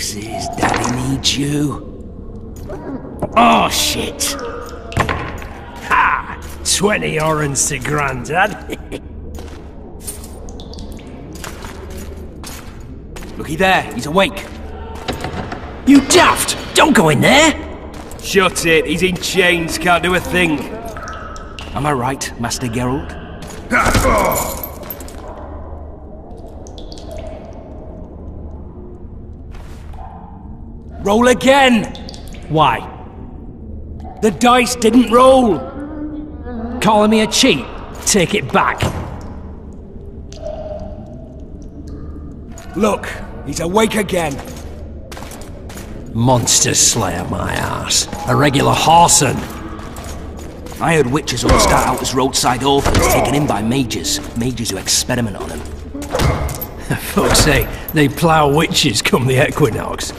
fixes. Daddy needs you. Oh, shit! Ha! 20 orange to Grandad. Looky there, he's awake. You daft! Don't go in there! Shut it, he's in chains, can't do a thing. Am I right, Master Geralt? Roll again! Why? The dice didn't roll! Calling me a cheat? Take it back. Look, he's awake again. Monster Slayer, my ass. A regular whoreson. I heard witches all start out as roadside orphans taken in by mages. Mages who experiment on them. Fuck's sake, they plough witches come the equinox.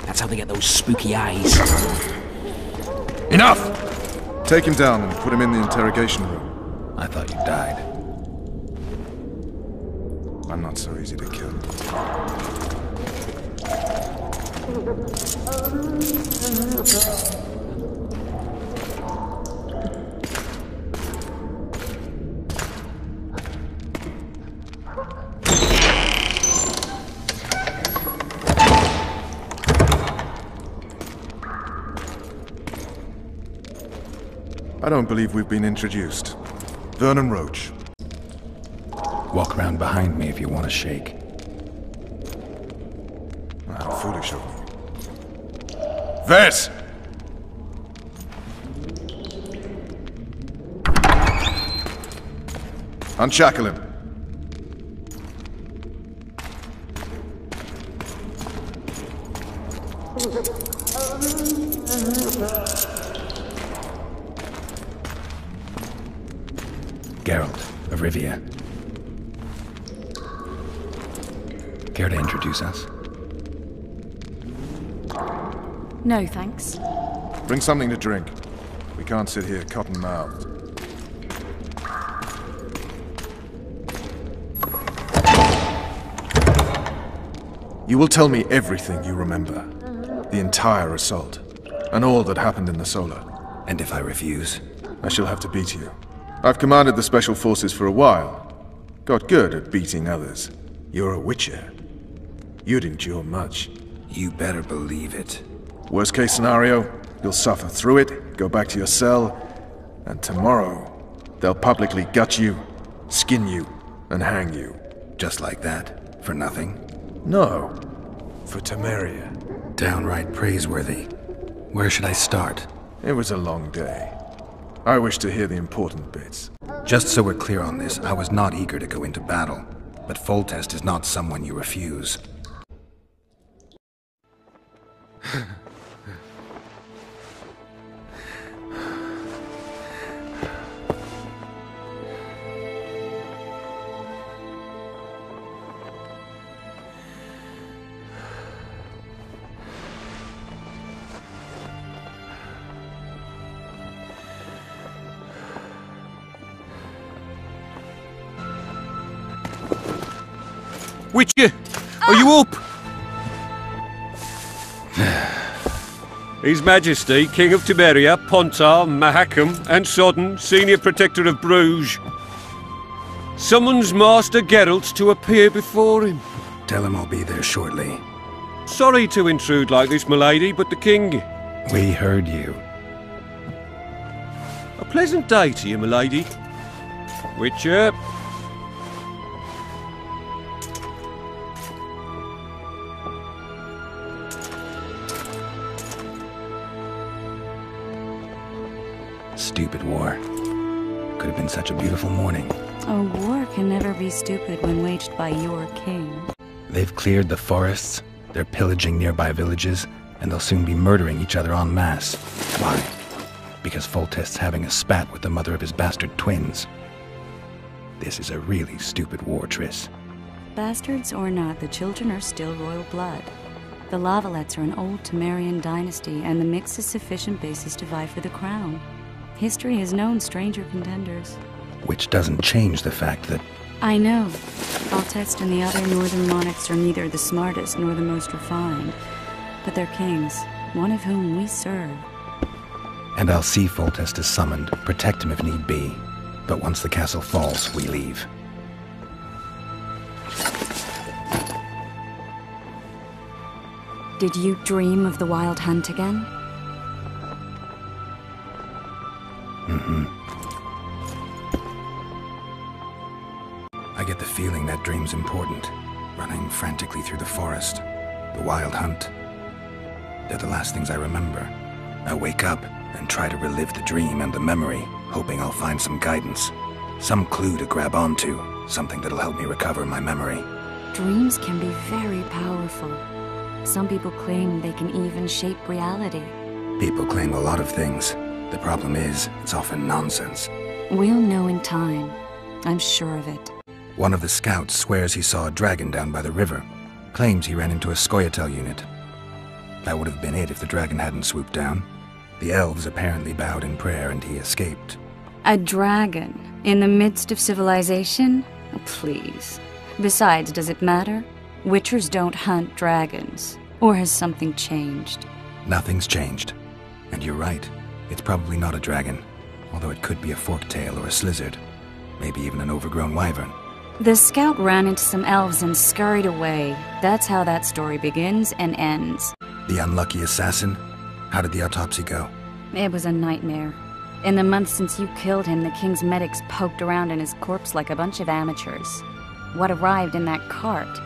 That's how they get those spooky eyes. Enough! Take him down and put him in the interrogation room. I thought you died. I'm not so easy to kill. I don't believe we've been introduced. Vernon Roach. Walk around behind me if you want to shake. How foolish of me. Vess! Unshackle him. Geralt of Rivia. Care to introduce us? No, thanks. Bring something to drink. We can't sit here cotton-mouthed. You will tell me everything you remember. The entire assault. And all that happened in the Solar. And if I refuse? I shall have to beat you. I've commanded the Special Forces for a while. Got good at beating others. You're a Witcher. You'd endure much. You better believe it. Worst case scenario, you'll suffer through it, go back to your cell, and tomorrow, they'll publicly gut you, skin you, and hang you. Just like that? For nothing? No. For Temeria. Downright praiseworthy. Where should I start? It was a long day. I wish to hear the important bits. Just so we're clear on this, I was not eager to go into battle. But Foltest is not someone you refuse. Witcher, are you up? His Majesty, King of Temeria, Pontar, Mahakam, and Sodden, Senior Protector of Bruges, summons Master Geralt to appear before him. Tell him I'll be there shortly. Sorry to intrude like this, milady, but the King... We heard you. A pleasant day to you, milady. Witcher... Stupid war. Could have been such a beautiful morning. A war can never be stupid when waged by your king. They've cleared the forests, they're pillaging nearby villages, and they'll soon be murdering each other en masse. Why? Because Foltest's having a spat with the mother of his bastard twins. This is a really stupid war, Triss. Bastards or not, the children are still royal blood. The Lavalettes are an old Temerian dynasty, and the mix is sufficient basis to vie for the crown. History has known stranger contenders. Which doesn't change the fact that... I know. Foltest and the other northern monarchs are neither the smartest nor the most refined, but they're kings, one of whom we serve. And I'll see Foltest is summoned, protect him if need be. But once the castle falls, we leave. Did you dream of the Wild Hunt again? I get the feeling that dream's important. Running frantically through the forest. The Wild Hunt. They're the last things I remember. I wake up and try to relive the dream and the memory, hoping I'll find some guidance. Some clue to grab onto. Something that'll help me recover my memory. Dreams can be very powerful. Some people claim they can even shape reality. People claim a lot of things. The problem is, it's often nonsense. We'll know in time. I'm sure of it. One of the scouts swears he saw a dragon down by the river. Claims he ran into a Scoia'tael unit. That would have been it if the dragon hadn't swooped down. The elves apparently bowed in prayer and he escaped. A dragon? In the midst of civilization? Oh, please. Besides, does it matter? Witchers don't hunt dragons. Or has something changed? Nothing's changed. And you're right. It's probably not a dragon. Although it could be a forktail or a slizzard. Maybe even an overgrown wyvern. The scout ran into some elves and scurried away. That's how that story begins and ends. The unlucky assassin? How did the autopsy go? It was a nightmare. In the months since you killed him, the king's medics poked around in his corpse like a bunch of amateurs. What arrived in that cart?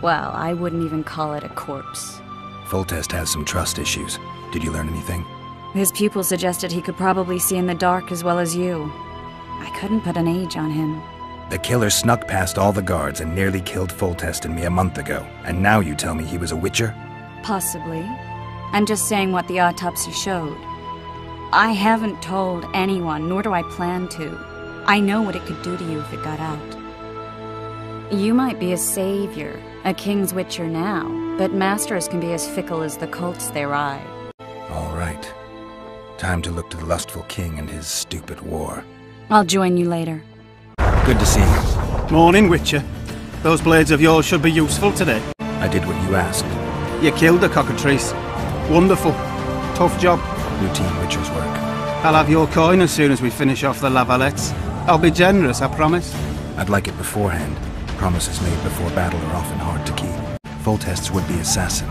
Well, I wouldn't even call it a corpse. Foltest has some trust issues. Did you learn anything? His pupil suggested he could probably see in the dark as well as you. I couldn't put an age on him. The killer snuck past all the guards and nearly killed Foltest and me a month ago. And now you tell me he was a witcher? Possibly. I'm just saying what the autopsy showed. I haven't told anyone, nor do I plan to. I know what it could do to you if it got out. You might be a savior, a king's witcher now, but masters can be as fickle as the colts they ride. All right. Time to look to the lustful king and his stupid war. I'll join you later. Good to see you. Morning, Witcher. Those blades of yours should be useful today. I did what you asked. You killed the cockatrice. Wonderful. Tough job. Routine witcher's work. I'll have your coin as soon as we finish off the lavalettes. I'll be generous, I promise. I'd like it beforehand. Promises made before battle are often hard to keep. Foltest's would-be assassin.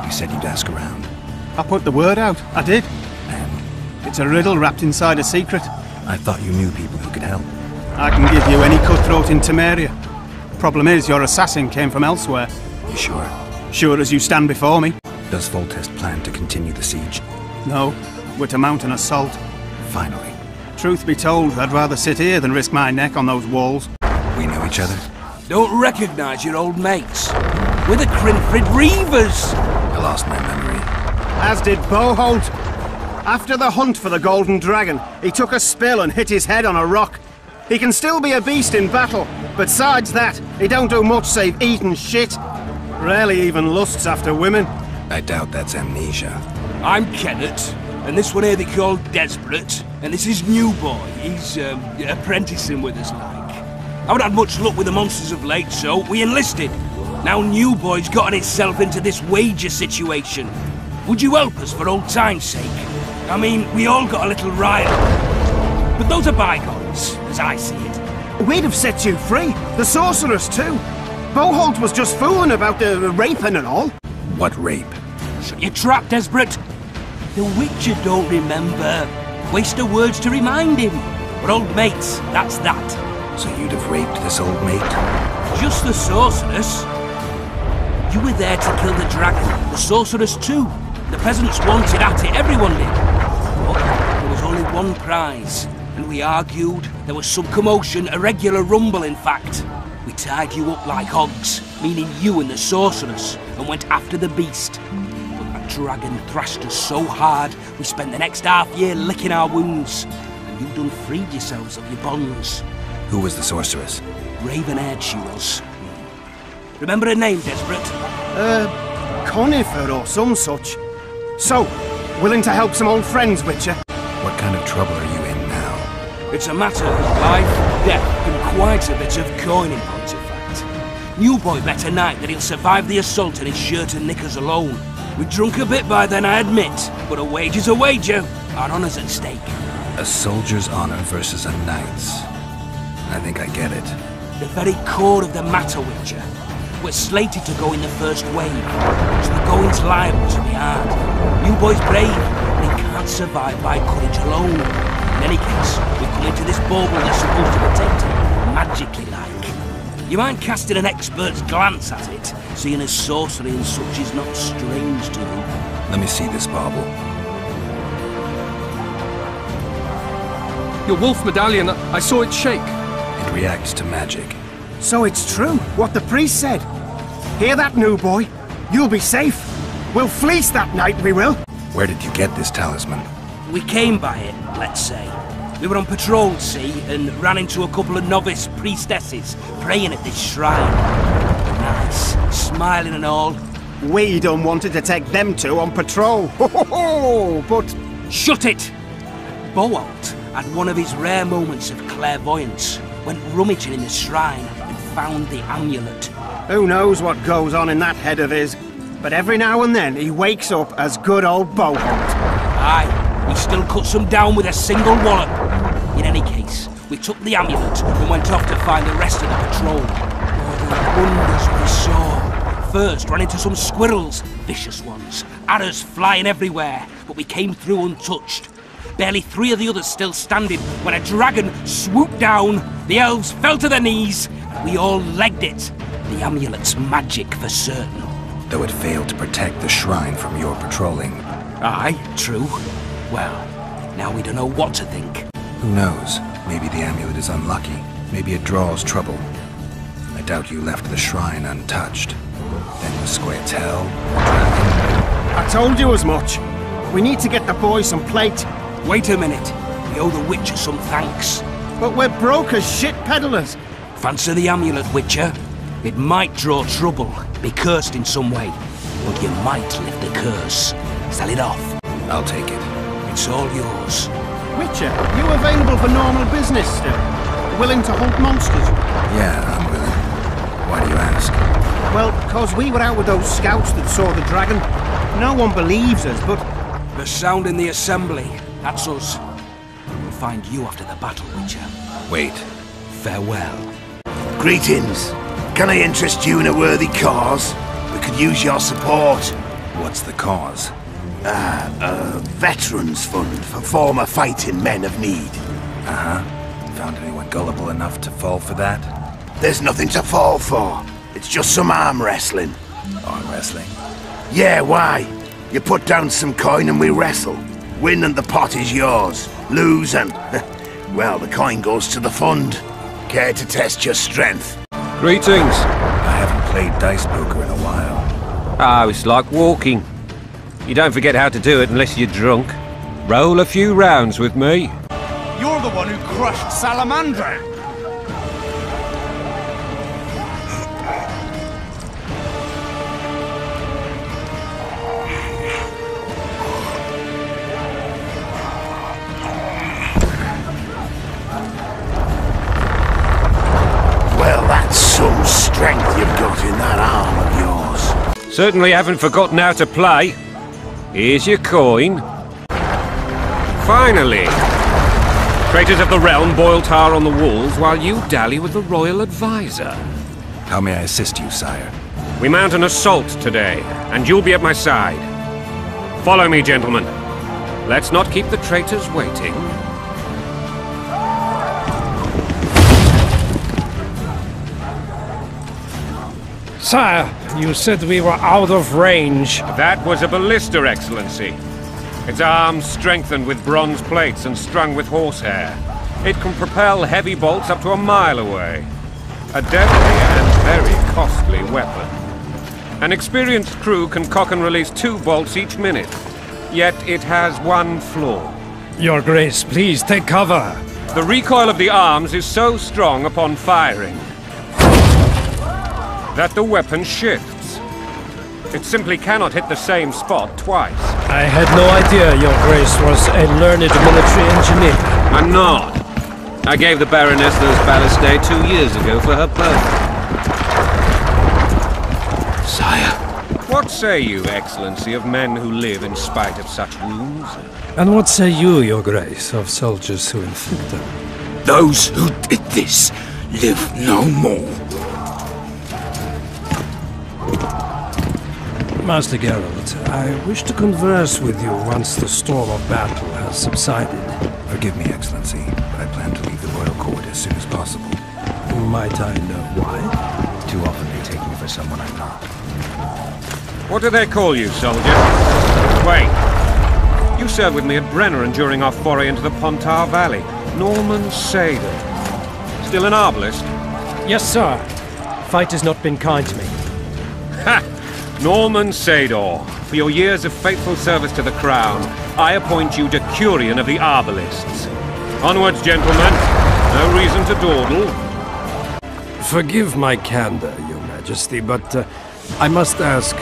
You said you'd ask around. I put the word out. I did. And It's a riddle wrapped inside a secret. I thought you knew people who could help. I can give you any cutthroat in Temeria. Problem is, your assassin came from elsewhere. You sure? Sure as you stand before me. Does Foltest plan to continue the siege? No, we're to mount an assault. Finally. Truth be told, I'd rather sit here than risk my neck on those walls. We know each other? Don't recognise your old mates. We're the Crinfrid Reavers! I lost my memory. As did Boholt. After the hunt for the Golden Dragon, he took a spill and hit his head on a rock. He can still be a beast in battle, but besides that, he don't do much save eat and shit. Rarely even lusts after women. I doubt that's amnesia. I'm Kenneth, and this one here they call Desperate, and this is New Boy. He's apprenticing with us, like. I haven't had much luck with the monsters of late, so we enlisted. Now New Boy's gotten himself into this wager situation. Would you help us for old time's sake? I mean, we all got a little riled. But those are bygones, as I see it. We'd have set you free. The sorceress, too. Boholt was just fooling about the raping and all. What rape? Shut your trap, Desperate. The Witcher don't remember. Waste of words to remind him. We're old mates, that's that. So you'd have raped this old mate? Just the sorceress. You were there to kill the dragon, the sorceress too. The peasants wanted at it, everyone did. But there was only one prize, and we argued. There was some commotion, a regular rumble in fact. We tied you up like hogs, meaning you and the sorceress, and went after the beast. But that dragon thrashed us so hard, we spent the next half-year licking our wounds. And you done freed yourselves of your bonds. Who was the sorceress? Raven-haired she was. Remember her name, Desperate? Conifer or some such. So, willing to help some old friends, Witcher? What kind of trouble are you in now? It's a matter of life, death, and likes a bit of coin in point of fact. New boy bet tonight that he'll survive the assault in his shirt and knickers alone. We drunk a bit by then, I admit, but a wager's a wager. Our honour's at stake. A soldier's honor versus a knight's. I think I get it. The very core of the matter, Witcher. We're slated to go in the first wave, so the going's liable to be hard. New boy's brave, but he can't survive by courage alone. In any case, we come into this bauble that's supposed to protect him, magically like. You mind casting an expert's glance at it, seeing as sorcery and such is not strange to you? Let me see this bauble. Your wolf medallion, I saw it shake. It reacts to magic. So it's true, what the priest said. Hear that, new boy? You'll be safe. We'll fleece that night, we will. Where did you get this talisman? We came by it, let's say. We were on patrol, see, and ran into a couple of novice priestesses praying at this shrine. Nice, smiling and all. We done wanted to take them two on patrol. Ho ho ho! But Shut it! Boalt had one of his rare moments of clairvoyance, went rummaging in the shrine and found the amulet. who knows what goes on in that head of his? But every now and then he wakes up as good old Boalt. Aye, he still cuts them down with a single wallop. In any case, we took the amulet and went off to find the rest of the patrol. Oh, the wonders we saw. First, ran into some squirrels, vicious ones, arrows flying everywhere, but we came through untouched. Barely 3 of the others still standing when a dragon swooped down, the elves fell to their knees, and we all legged it. The amulet's magic for certain. Though it failed to protect the shrine from your patrolling. Aye, true. Well, now we don't know what to think. Who knows? Maybe the amulet is unlucky. Maybe it draws trouble. I doubt you left the shrine untouched. Then the squirtel, the dragon. I told you as much. We need to get the boys some plate. Wait a minute. We owe the Witcher some thanks. But we're broke as shit peddlers. Fancy the amulet, Witcher. It might draw trouble, be cursed in some way, but you might lift the curse. Sell it off. I'll take it. It's all yours. Witcher, you available for normal business still? Willing to hunt monsters? Yeah, I'm willing. Why do you ask? Well, 'cause we were out with those scouts that saw the dragon. No one believes us, but The sound in the assembly, that's us. We'll find you after the battle, Witcher. Wait. Farewell. Greetings. Can I interest you in a worthy cause? We could use your support. What's the cause? A veterans fund for former fighting men of need. Uh-huh. Found anyone gullible enough to fall for that? There's nothing to fall for. It's just some arm wrestling. Arm wrestling? Yeah, why? You put down some coin and we wrestle. Win and the pot is yours. Lose and... well, the coin goes to the fund. Care to test your strength? Greetings. I haven't played dice poker in a while. Ah, it's like walking. You don't forget how to do it unless you're drunk. Roll a few rounds with me. You're the one who crushed Salamandra! Well, that's some strength you've got in that arm of yours. Certainly haven't forgotten how to play. Here's your coin. Finally! Traitors of the realm boil tar on the walls while you dally with the royal advisor. How may I assist you, sire? We mount an assault today, and you'll be at my side. Follow me, gentlemen. Let's not keep the traitors waiting. Sire, you said we were out of range. That was a ballista, Excellency. Its arms strengthened with bronze plates and strung with horsehair. It can propel heavy bolts up to a mile away. A deadly and very costly weapon. An experienced crew can cock and release 2 bolts each minute. Yet it has one flaw. Your Grace, please take cover. The recoil of the arms is so strong upon firing that the weapon shifts. It simply cannot hit the same spot twice. I had no idea Your Grace was a learned military engineer. I'm not. I gave the Baroness those ballistae 2 years ago for her birthday. Sire. What say you, Excellency, of men who live in spite of such wounds? And what say you, Your Grace, of soldiers who inflict them? Those who did this live no more. Master Geralt, I wish to converse with you once the storm of battle has subsided. Forgive me, Excellency, but I plan to leave the royal court as soon as possible. Might I know why? Too often they take me for someone I'm not. What do they call you, soldier? Wait. You served with me at Brenner during our foray into the Pontar Valley. Norman Segel. Still an arbalist? Yes, sir. Fight has not been kind to me. Ha! Norman Sador, for your years of faithful service to the Crown, I appoint you Decurion of the Arbalists. Onwards, gentlemen. No reason to dawdle. Forgive my candor, Your Majesty, but I must ask,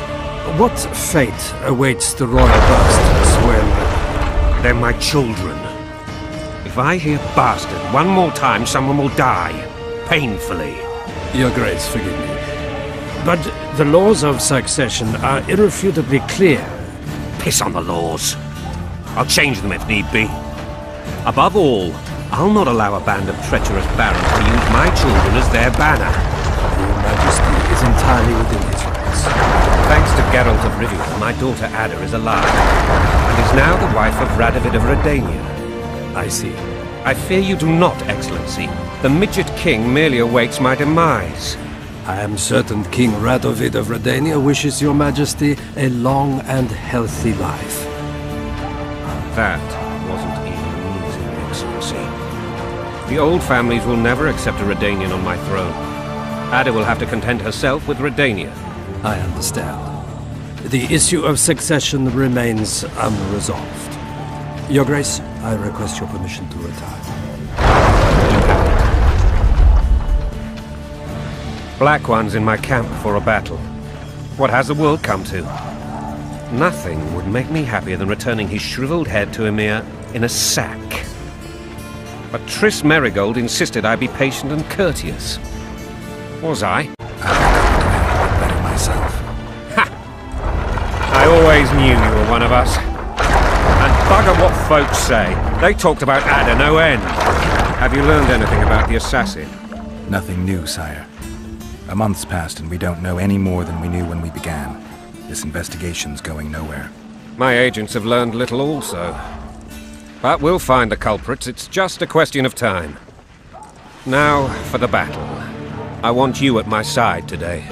what fate awaits the royal bastards when... They're my children. If I hear bastard one more time, someone will die. Painfully. Your Grace, forgive me. But the laws of succession are irrefutably clear. Piss on the laws. I'll change them if need be. Above all, I'll not allow a band of treacherous barons to use my children as their banner. Your Majesty is entirely within his rights. Thanks to Geralt of Rivia, my daughter Ada is alive, and is now the wife of Radovid of Redania. I see. I fear you do not, Excellency. The midget king merely awaits my demise. I am certain King Radovid of Redania wishes Your Majesty a long and healthy life. That wasn't even amusing, Excellency. The old families will never accept a Redanian on my throne. Ada will have to content herself with Redania. I understand. The issue of succession remains unresolved. Your Grace, I request your permission to retire. Black One's in my camp for a battle. What has the world come to? Nothing would make me happier than returning his shriveled head to Emir in a sack. But Triss Merigold insisted I be patient and courteous. Was I? Better myself. Ha! I always knew you were one of us. And bugger what folks say. They talked about Ada no end. Have you learned anything about the assassin? Nothing new, sire. A month's passed and we don't know any more than we knew when we began. This investigation's going nowhere. My agents have learned little also. But we'll find the culprits, it's just a question of time. Now, for the battle. I want you at my side today.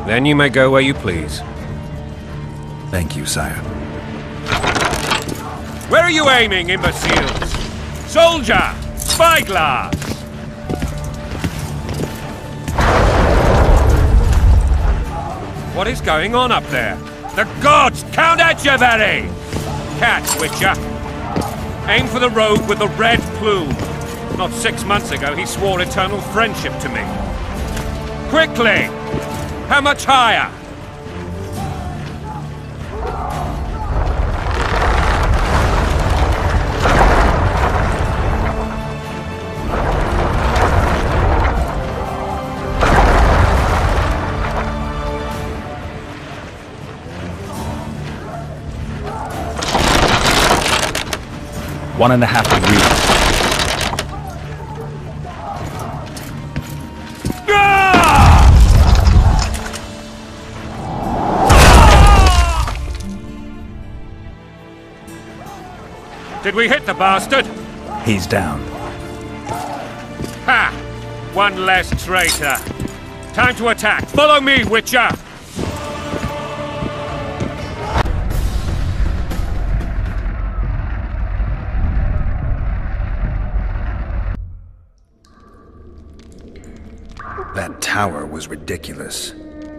Then you may go where you please. Thank you, sire. Where are you aiming, imbeciles? Soldier! Spyglass! What is going on up there? The gods! Count Etcheverry! Catch, Witcher! Aim for the rogue with the red plume. Not 6 months ago, he swore eternal friendship to me. Quickly! How much higher? One and a half degrees. Did we hit the bastard? He's down. Ha! One less traitor. Time to attack. Follow me, Witcher! That tower was ridiculous.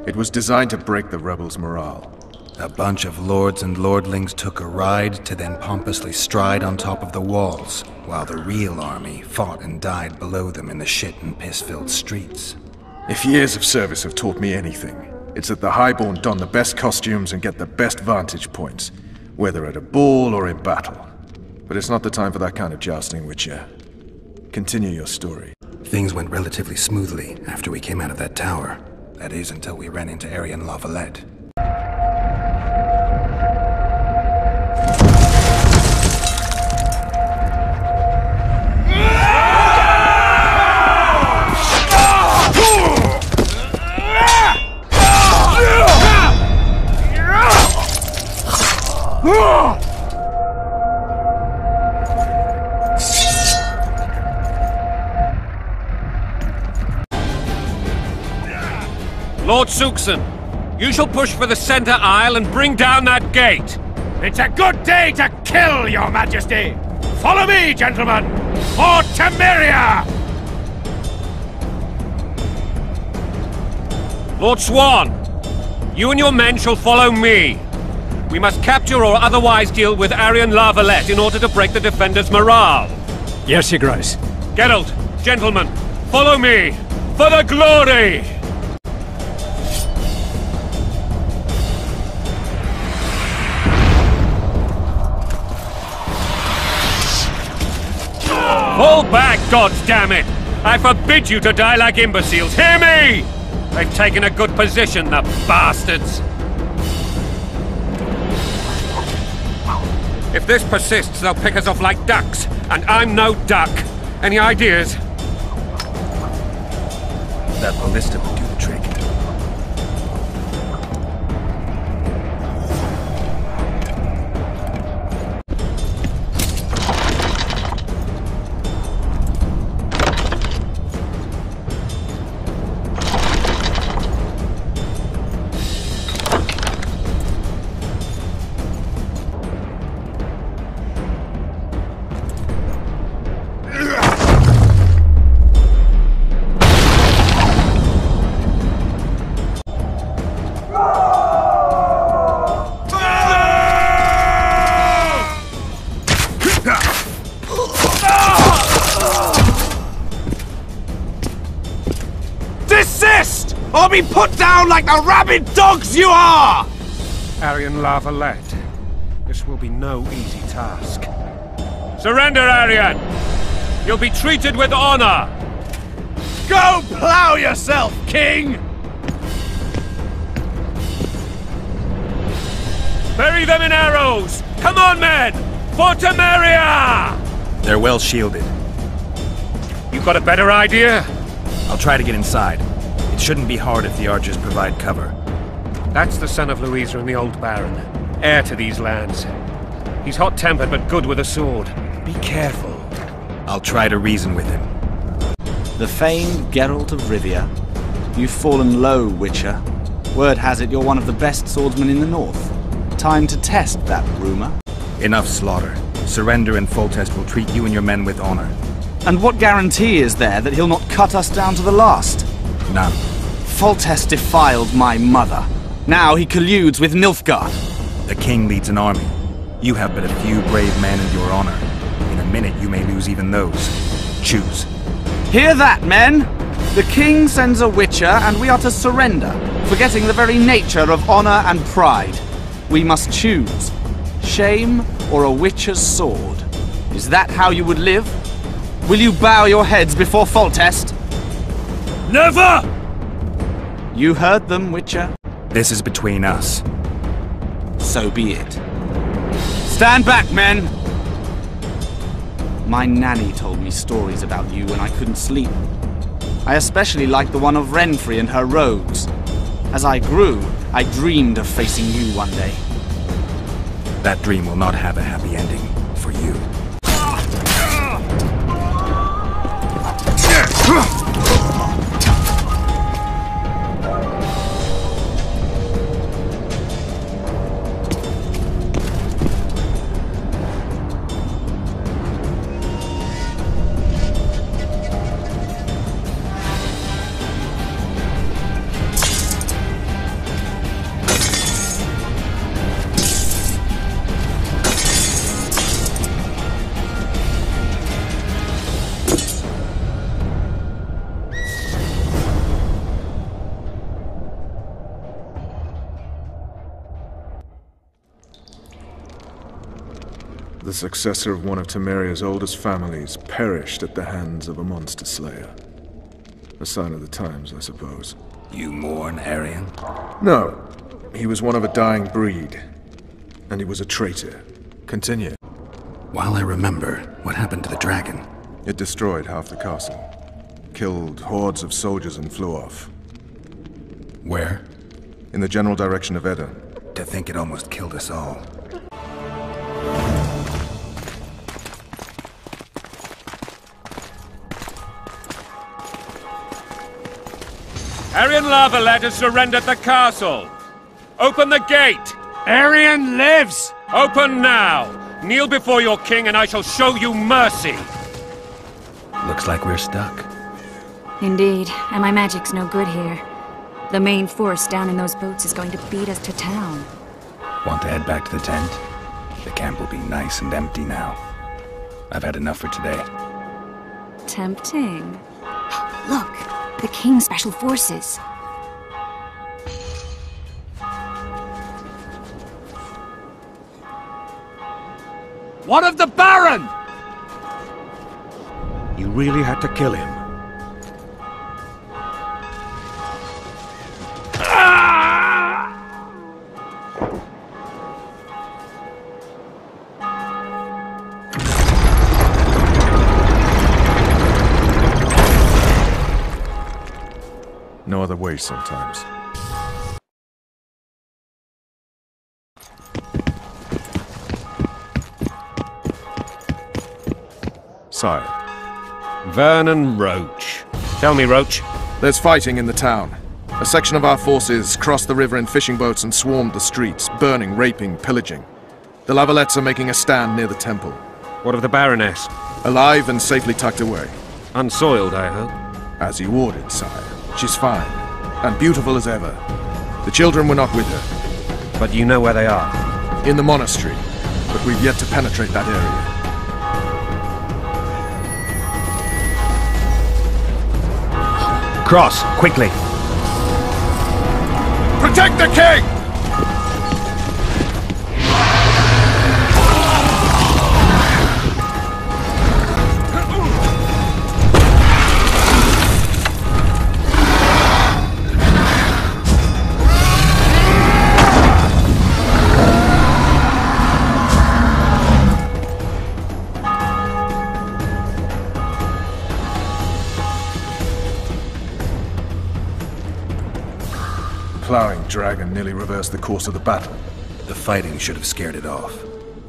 It was designed to break the rebels' morale. A bunch of lords and lordlings took a ride to then pompously stride on top of the walls, while the real army fought and died below them in the shit and piss-filled streets. If years of service have taught me anything, it's that the Highborn don the best costumes and get the best vantage points, whether at a ball or in battle. But it's not the time for that kind of jousting, Witcher. Continue your story. Things went relatively smoothly after we came out of that tower. That is, until we ran into Arian Lavalette. Lord Suxon, you shall push for the center aisle and bring down that gate. It's a good day to kill, Your Majesty! Follow me, gentlemen! For Temeria! Lord Swan, you and your men shall follow me. We must capture or otherwise deal with Arian Lavalette in order to break the defenders' morale. Yes, Your Grace. Geralt, gentlemen, follow me! For the glory! Fall back, goddammit! I forbid you to die like imbeciles, hear me! They've taken a good position, the bastards! If this persists, they'll pick us off like ducks, and I'm no duck. Any ideas? That ballista would do the trick. Desist! Or be put down like the rabid dogs you are! Arian Lavalette, this will be no easy task. Surrender, Arian! You'll be treated with honor! Go plow yourself, King! Bury them in arrows! Come on, men! For Temeria! They're well shielded. You got a better idea? I'll try to get inside. It shouldn't be hard if the archers provide cover. That's the son of Louisa and the old Baron, heir to these lands. He's hot-tempered but good with a sword. Be careful. I'll try to reason with him. The famed Geralt of Rivia. You've fallen low, Witcher. Word has it you're one of the best swordsmen in the north. Time to test that rumor. Enough slaughter. Surrender and Foltest will treat you and your men with honor. And what guarantee is there that he'll not cut us down to the last? None. Foltest defiled my mother. Now he colludes with Nilfgaard. The king leads an army. You have but a few brave men in your honor. In a minute you may lose even those. Choose. Hear that, men? The king sends a Witcher and we are to surrender, forgetting the very nature of honor and pride. We must choose. Shame or a Witcher's sword. Is that how you would live? Will you bow your heads before Foltest? Never! You heard them, Witcher. This is between us. So be it. Stand back, men! My nanny told me stories about you when I couldn't sleep. I especially liked the one of Renfri and her rogues. As I grew, I dreamed of facing you one day. That dream will not have a happy ending for you. The successor of one of Temeria's oldest families perished at the hands of a monster slayer. A sign of the times, I suppose. You mourn Arian? No. He was one of a dying breed. And he was a traitor. Continue. While I remember, what happened to the dragon? It destroyed half the castle. Killed hordes of soldiers and flew off. Where? In the general direction of Edda. To think it almost killed us all. Arian Lavalet has surrendered the castle. Open the gate! Arian lives! Open now! Kneel before your king and I shall show you mercy! Looks like we're stuck. Indeed, and my magic's no good here. The main force down in those boats is going to beat us to town. Want to head back to the tent? The camp will be nice and empty now. I've had enough for today. Tempting. Look, the King's Special Forces. What of the Baron? You really had to kill him. No other way sometimes. Sire. Vernon Roach. Tell me, Roach. There's fighting in the town. A section of our forces crossed the river in fishing boats and swarmed the streets, burning, raping, pillaging. The Lavalets are making a stand near the temple. What of the Baroness? Alive and safely tucked away. Unsoiled, I hope. As you ordered, sire. She's fine, and beautiful as ever. The children were not with her. But you know where they are? In the monastery, but we've yet to penetrate that area. Cross, quickly! Protect the king! Plowing dragon nearly reversed the course of the battle. The fighting should have scared it off.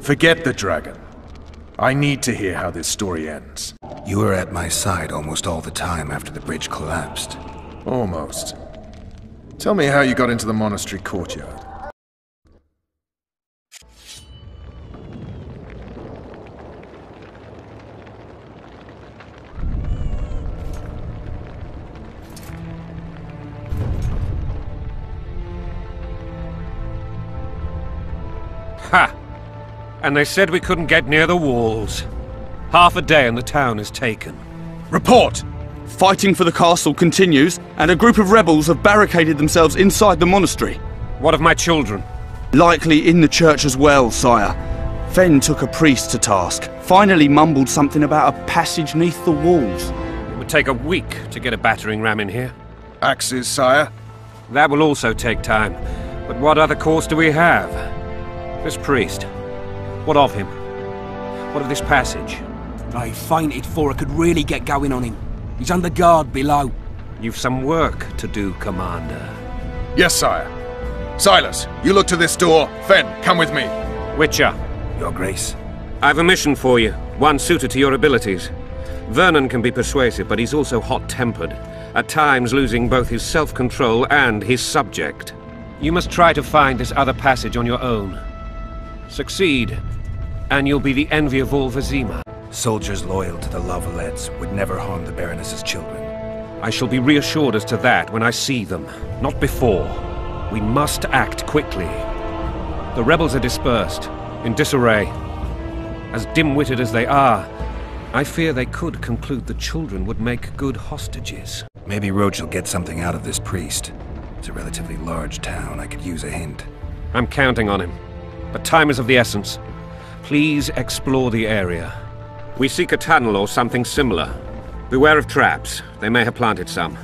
Forget the dragon. I need to hear how this story ends. You were at my side almost all the time after the bridge collapsed. Almost. Tell me how you got into the monastery courtyard. Ha! And they said we couldn't get near the walls. Half a day and the town is taken. Report! Fighting for the castle continues, and a group of rebels have barricaded themselves inside the monastery. What of my children? Likely in the church as well, sire. Fen took a priest to task. Finally mumbled something about a passage neath the walls. It would take a week to get a battering ram in here. Axes, sire? That will also take time. But what other course do we have? This priest. What of him? What of this passage? I fainted before I could really get going on him. He's under guard below. You've some work to do, Commander. Yes, sire. Silas, you look to this door. Fen, come with me. Witcher. Your Grace. I've a mission for you, one suited to your abilities. Vernon can be persuasive, but he's also hot-tempered, at times losing both his self-control and his subject. You must try to find this other passage on your own. Succeed, and you'll be the envy of all Vizima. Soldiers loyal to the Lavalets would never harm the Baroness's children. I shall be reassured as to that when I see them, not before. We must act quickly. The rebels are dispersed, in disarray. As dim-witted as they are, I fear they could conclude the children would make good hostages. Maybe Roach will get something out of this priest. It's a relatively large town. I could use a hint. I'm counting on him. But time is of the essence. Please explore the area. We seek a tunnel or something similar. Beware of traps. They may have planted some.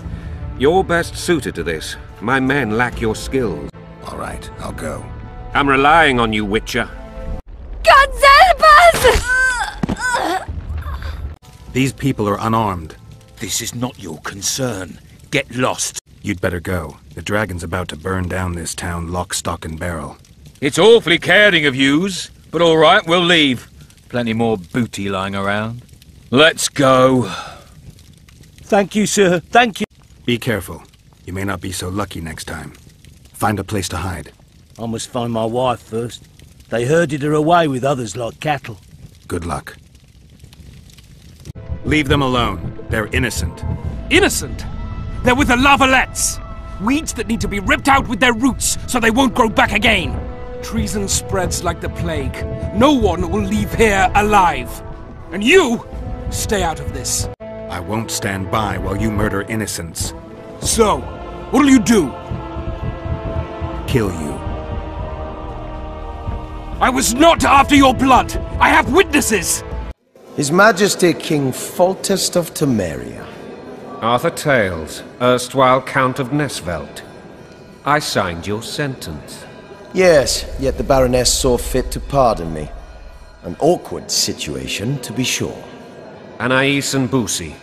You're best suited to this. My men lack your skills. All right, I'll go. I'm relying on you, Witcher. God help us! These people are unarmed. This is not your concern. Get lost. You'd better go. The dragon's about to burn down this town lock, stock, and barrel. It's awfully caring of yous, but all right, we'll leave. Plenty more booty lying around. Let's go. Thank you, sir. Thank you. Be careful. You may not be so lucky next time. Find a place to hide. I must find my wife first. They herded her away with others like cattle. Good luck. Leave them alone. They're innocent. Innocent? They're with the lavalettes! Weeds that need to be ripped out with their roots so they won't grow back again. Treason spreads like the plague. No one will leave here alive. And you, stay out of this. I won't stand by while you murder innocents. So, what'll you do? Kill you. I was not after your blood! I have witnesses! His Majesty King Foltest of Temeria. Arthur Tales, erstwhile Count of Nesvelt. I signed your sentence. Yes, yet the Baroness saw fit to pardon me. An awkward situation, to be sure. Anais and Boussy,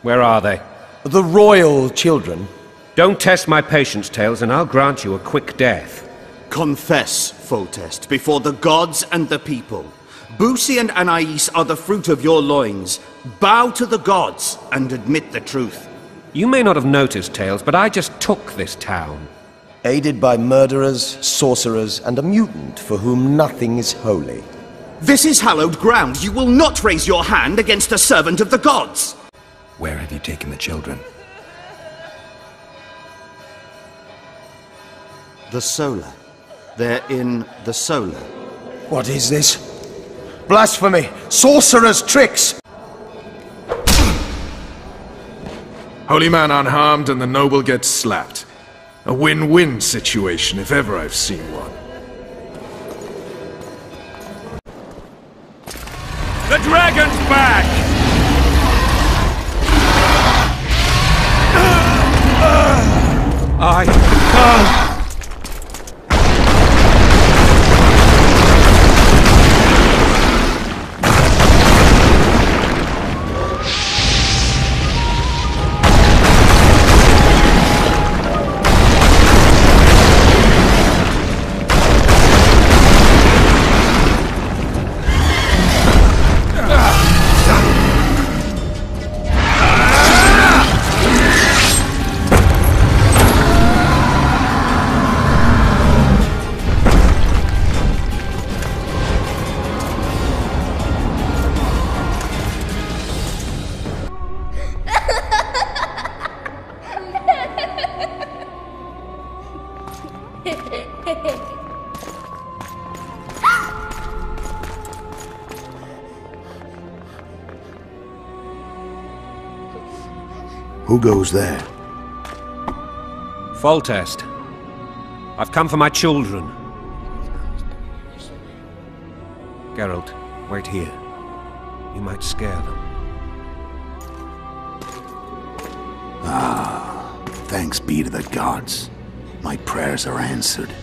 where are they? The royal children. Don't test my patience, Tales, and I'll grant you a quick death. Confess, Foltest, before the gods and the people. Boussy and Anais are the fruit of your loins. Bow to the gods and admit the truth. You may not have noticed, Tales, but I just took this town. Aided by murderers, sorcerers, and a mutant for whom nothing is holy. This is hallowed ground. You will not raise your hand against a servant of the gods. Where have you taken the children? The Solar. They're in the Solar. What is this? Blasphemy! Sorcerer's tricks! Holy man unharmed and the noble gets slapped. A win-win situation, if ever I've seen one. The dragon's back! Who goes there? Foltest. I've come for my children. Geralt, wait here. You might scare them. Ah, thanks be to the gods. My prayers are answered.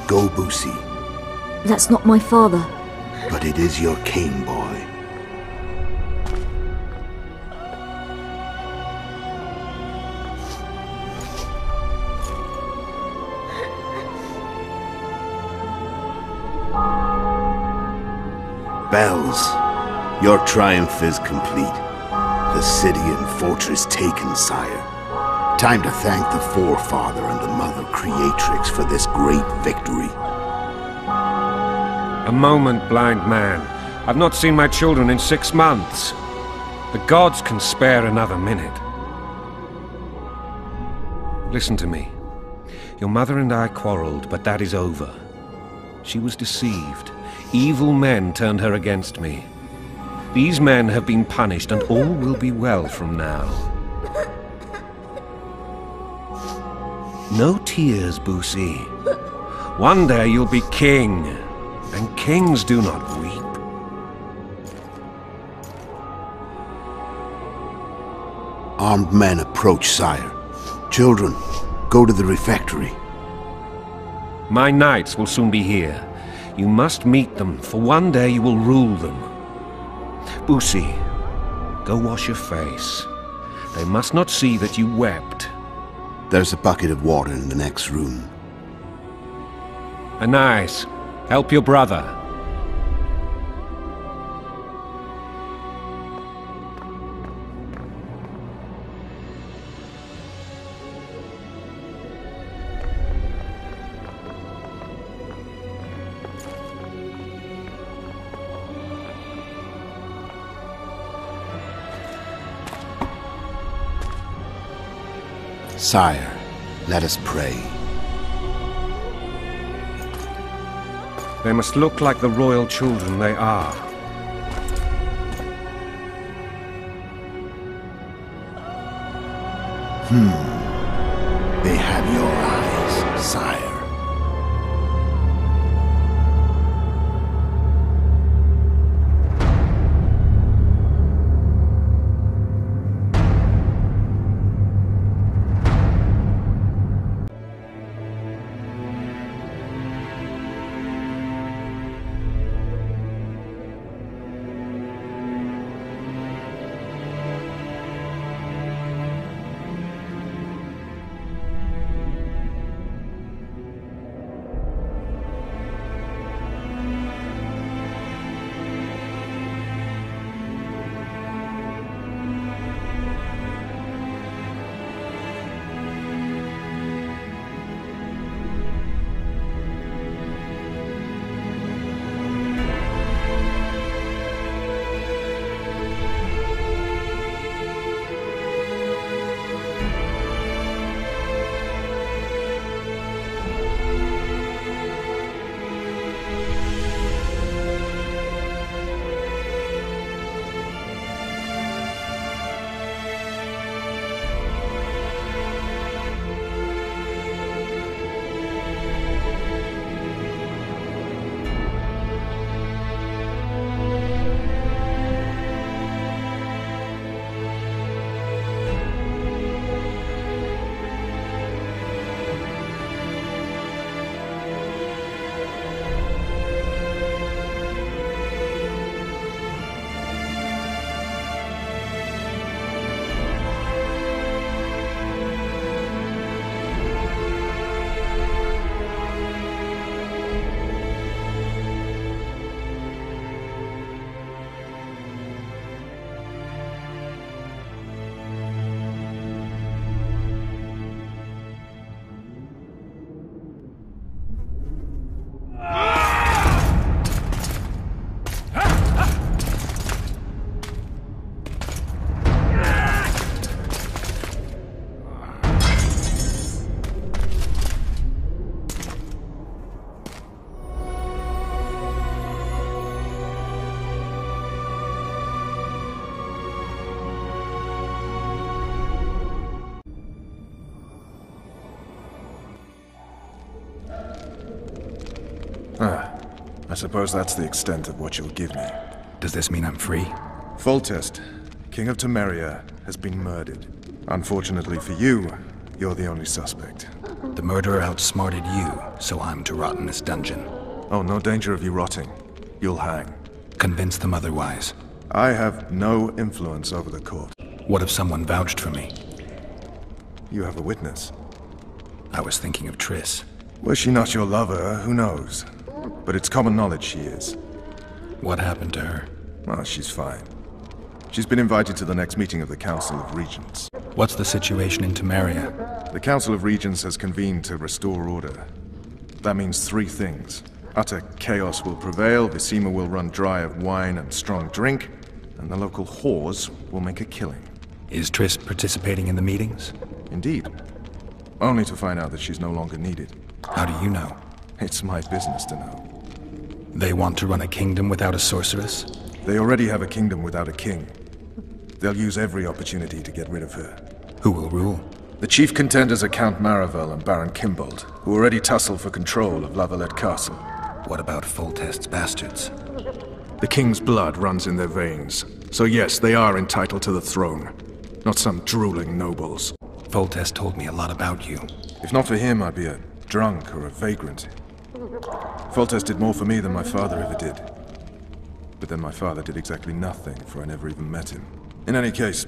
Go, Boussy. That's not my father. But it is your king, boy. Bells, your triumph is complete. The city and fortress taken, sire. Time to thank the forefather and the mother creatrix for this great victory. A moment, blind man. I've not seen my children in 6 months. The gods can spare another minute. Listen to me. Your mother and I quarreled, but that is over. She was deceived. Evil men turned her against me. These men have been punished, and all will be well from now. No tears, Boosie. One day you'll be king, and kings do not weep. Armed men approach, sire. Children, go to the refectory. My knights will soon be here. You must meet them, for one day you will rule them. Boosie, go wash your face. They must not see that you wept. There's a bucket of water in the next room. Anais, help your brother. Sire, let us pray. They must look like the royal children they are. They have your eyes, sire. I suppose that's the extent of what you'll give me. Does this mean I'm free? Foltest, King of Temeria, has been murdered. Unfortunately for you, you're the only suspect. The murderer outsmarted you, so I'm to rot in this dungeon. Oh, no danger of you rotting. You'll hang. Convince them otherwise. I have no influence over the court. What if someone vouched for me? You have a witness. I was thinking of Triss. Was she not your lover, who knows? But it's common knowledge she is. What happened to her? Oh, she's fine. She's been invited to the next meeting of the Council of Regents. What's the situation in Temeria? The Council of Regents has convened to restore order. That means three things. Utter chaos will prevail, Visima will run dry of wine and strong drink, and the local whores will make a killing. Is Triss participating in the meetings? Indeed. only to find out that she's no longer needed. How do you know? It's my business to know. They want to run a kingdom without a sorceress? They already have a kingdom without a king. They'll use every opportunity to get rid of her. Who will rule? The chief contenders are Count Maravel and Baron Kimbold, who already tussle for control of La Valette Castle. What about Foltest's bastards? The king's blood runs in their veins, so yes, they are entitled to the throne. Not some drooling nobles. Foltest told me a lot about you. If not for him, I'd be a drunk or a vagrant. Foltest did more for me than my father ever did. But then my father did exactly nothing, for I never even met him. In any case,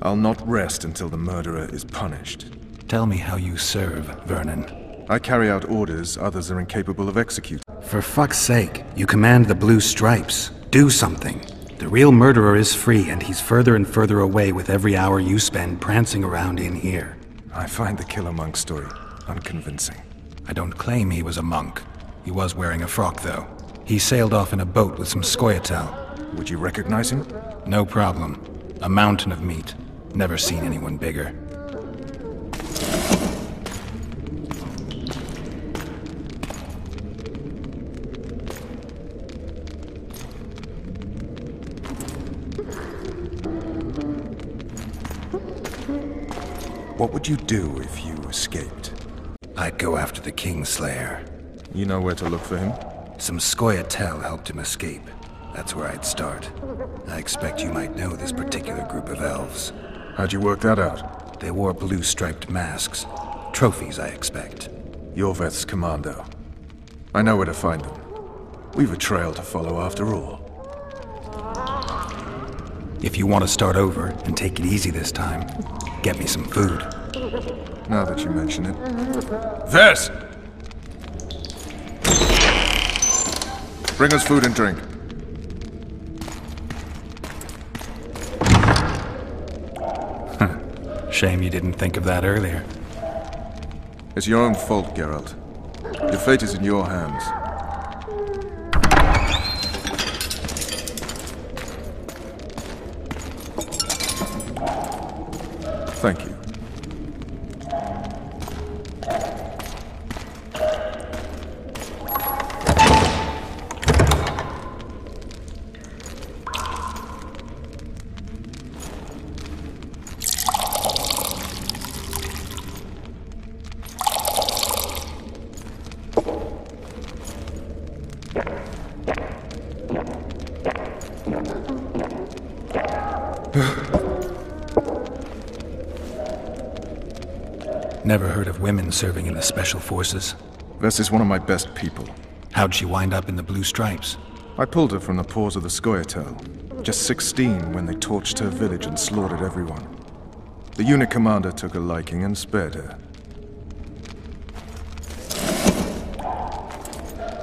I'll not rest until the murderer is punished. Tell me how you serve, Vernon. I carry out orders others are incapable of executing. For fuck's sake, you command the Blue Stripes. Do something. The real murderer is free, and he's further and further away with every hour you spend prancing around in here. I find the Killer Monk story unconvincing. I don't claim he was a monk. He was wearing a frock, though. He sailed off in a boat with some Scoia'tael. Would you recognize him? No problem. A mountain of meat. Never seen anyone bigger. What would you do if you escaped? I'd go after the Kingslayer. You know where to look for him? Some Scoia'tael helped him escape. That's where I'd start. I expect you might know this particular group of elves. How'd you work that out? They wore blue-striped masks. Trophies, I expect. Yorveth's commando. I know where to find them. We've a trail to follow after all. If you want to start over and take it easy this time, get me some food. Now that you mention it. Vers! Bring us food and drink. Shame you didn't think of that earlier. It's your own fault, Geralt. Your fate is in your hands. Thank you. Never heard of women serving in the Special Forces. Vess is one of my best people. How'd she wind up in the Blue Stripes? I pulled her from the paws of the Scoia'tael. Just 16 when they torched her village and slaughtered everyone. The unit commander took a liking and spared her.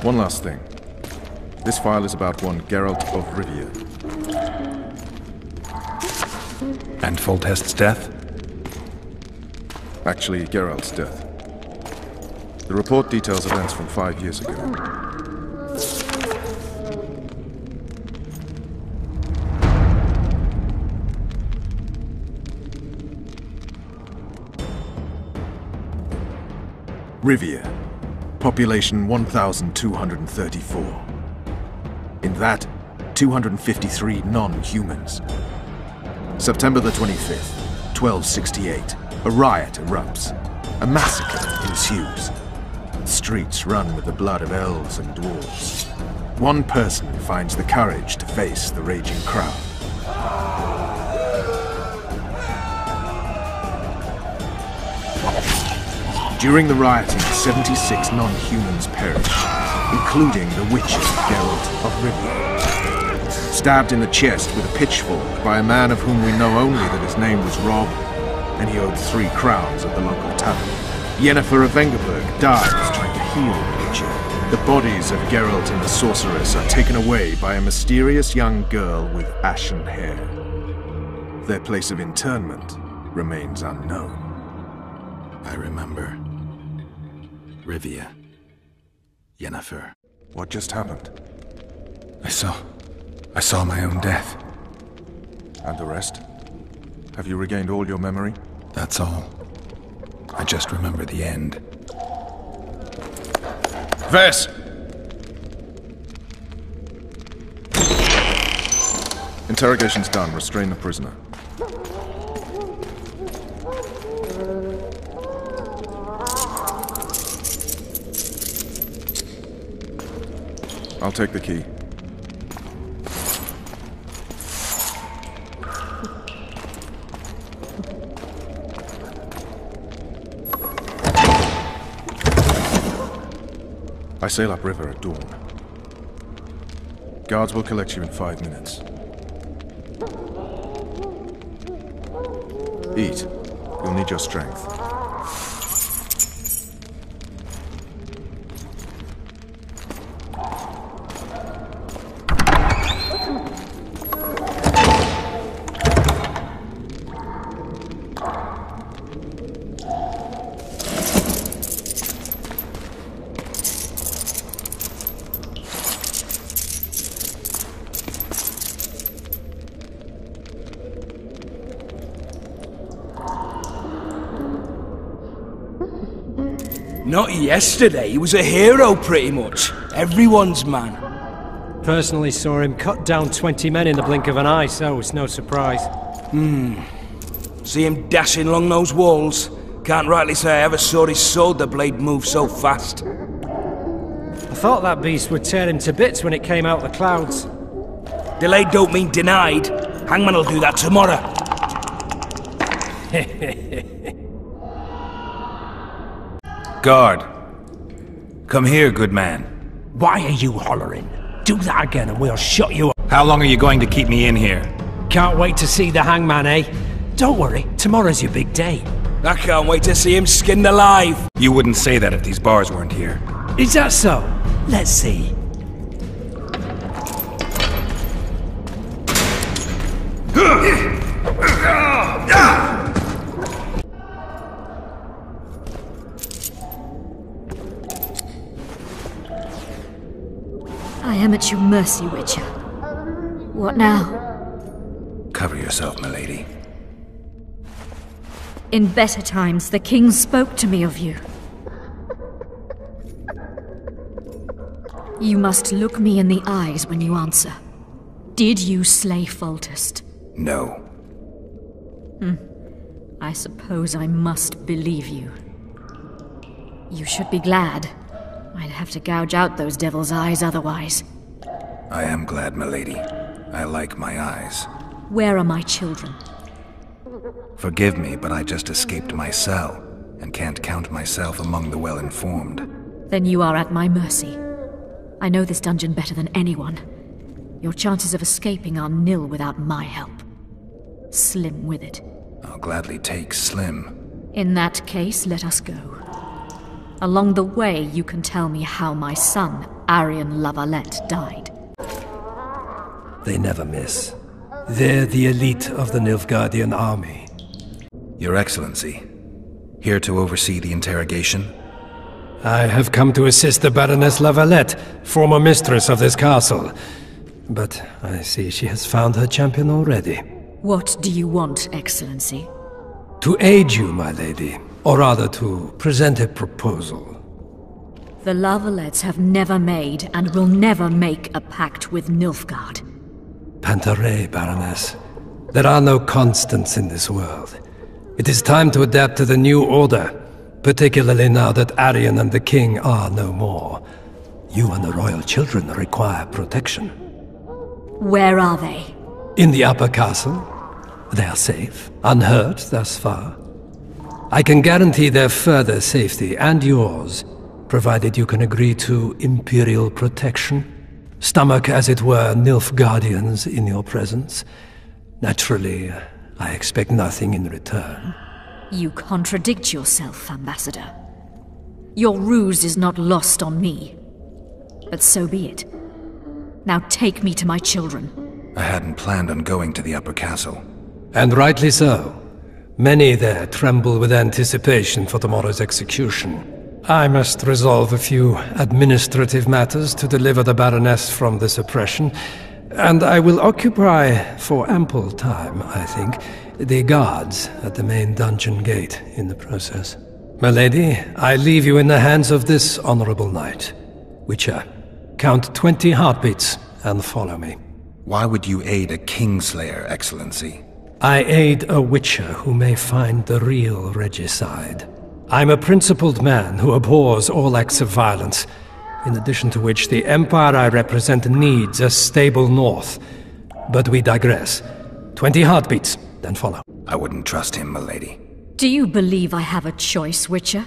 One last thing. This file is about one Geralt of Rivia. And Foltest's death? Actually, Geralt's death. The report details events from 5 years ago. Rivia. Population 1,234. In that, 253 non-humans. September the 25th, 1268. A riot erupts. A massacre ensues. The streets run with the blood of elves and dwarves. One person finds the courage to face the raging crowd. During the rioting, 76 non-humans perished, including the witches Geralt of Rivia. Stabbed in the chest with a pitchfork by a man of whom we know only that his name was Rob, and he owed 3 crowns at the local tavern. Yennefer of Vengerberg dies trying to heal the Witcher. The bodies of Geralt and the Sorceress are taken away by a mysterious young girl with ashen hair. Their place of interment remains unknown. I remember. Rivia. Yennefer. What just happened? I saw my own death. And the rest? Have you regained all your memory? That's all. I just remember the end. Vess! Interrogation's done. Restrain the prisoner. I'll take the key. I sail upriver at dawn. Guards will collect you in 5 minutes. Eat. You'll need your strength. Not yesterday, he was a hero pretty much. Everyone's man. Personally saw him cut down 20 men in the blink of an eye, so it's no surprise. See him dashing along those walls. Can't rightly say I ever saw his shoulder blade move so fast. I thought that beast would tear him to bits when it came out of the clouds. Delayed don't mean denied. Hangman will do that tomorrow. Guard! Come here, good man. Why are you hollering? Do that again and we'll shut you up. How long are you going to keep me in here? Can't wait to see the hangman, eh? Don't worry, tomorrow's your big day. I can't wait to see him skinned alive. You wouldn't say that if these bars weren't here. Is that so? Let's see. I am at your mercy, Witcher. What now? Cover yourself, milady. In better times, the king spoke to me of you. You must look me in the eyes when you answer. Did you slay Foltest? No. I suppose I must believe you. You should be glad. I'd have to gouge out those devil's eyes otherwise. I am glad, milady. I like my eyes. Where are my children? Forgive me, but I just escaped my cell, and can't count myself among the well-informed. Then you are at my mercy. I know this dungeon better than anyone. Your chances of escaping are nil without my help. Slim with it. I'll gladly take Slim. In that case, let us go. Along the way, you can tell me how my son, Arian Lavalette, died. They never miss. They're the elite of the Nilfgaardian army. Your Excellency, here to oversee the interrogation? I have come to assist the Baroness Lavalette, former mistress of this castle. But I see she has found her champion already. What do you want, Excellency? To aid you, my lady. Or rather, to present a proposal. The Lavalettes have never made and will never make a pact with Nilfgaard. Pantaray, Baroness. There are no constants in this world. It is time to adapt to the new order, particularly now that Arian and the King are no more. You and the royal children require protection. Where are they? In the upper castle. They are safe, unhurt thus far. I can guarantee their further safety, and yours, provided you can agree to Imperial protection. Stomach, as it were, Nilfgaardians in your presence. Naturally, I expect nothing in return. You contradict yourself, Ambassador. Your ruse is not lost on me. But so be it. Now take me to my children. I hadn't planned on going to the upper castle. And rightly so. Many there tremble with anticipation for tomorrow's execution. I must resolve a few administrative matters to deliver the Baroness from this oppression, and I will occupy, for ample time, I think, the guards at the main dungeon gate in the process. Milady, I leave you in the hands of this honorable knight. Witcher, count 20 heartbeats and follow me. Why would you aid a Kingslayer, Excellency? I aid a Witcher who may find the real regicide. I'm a principled man who abhors all acts of violence, in addition to which the Empire I represent needs a stable north. But we digress. 20 heartbeats, then follow. I wouldn't trust him, milady. Do you believe I have a choice, Witcher?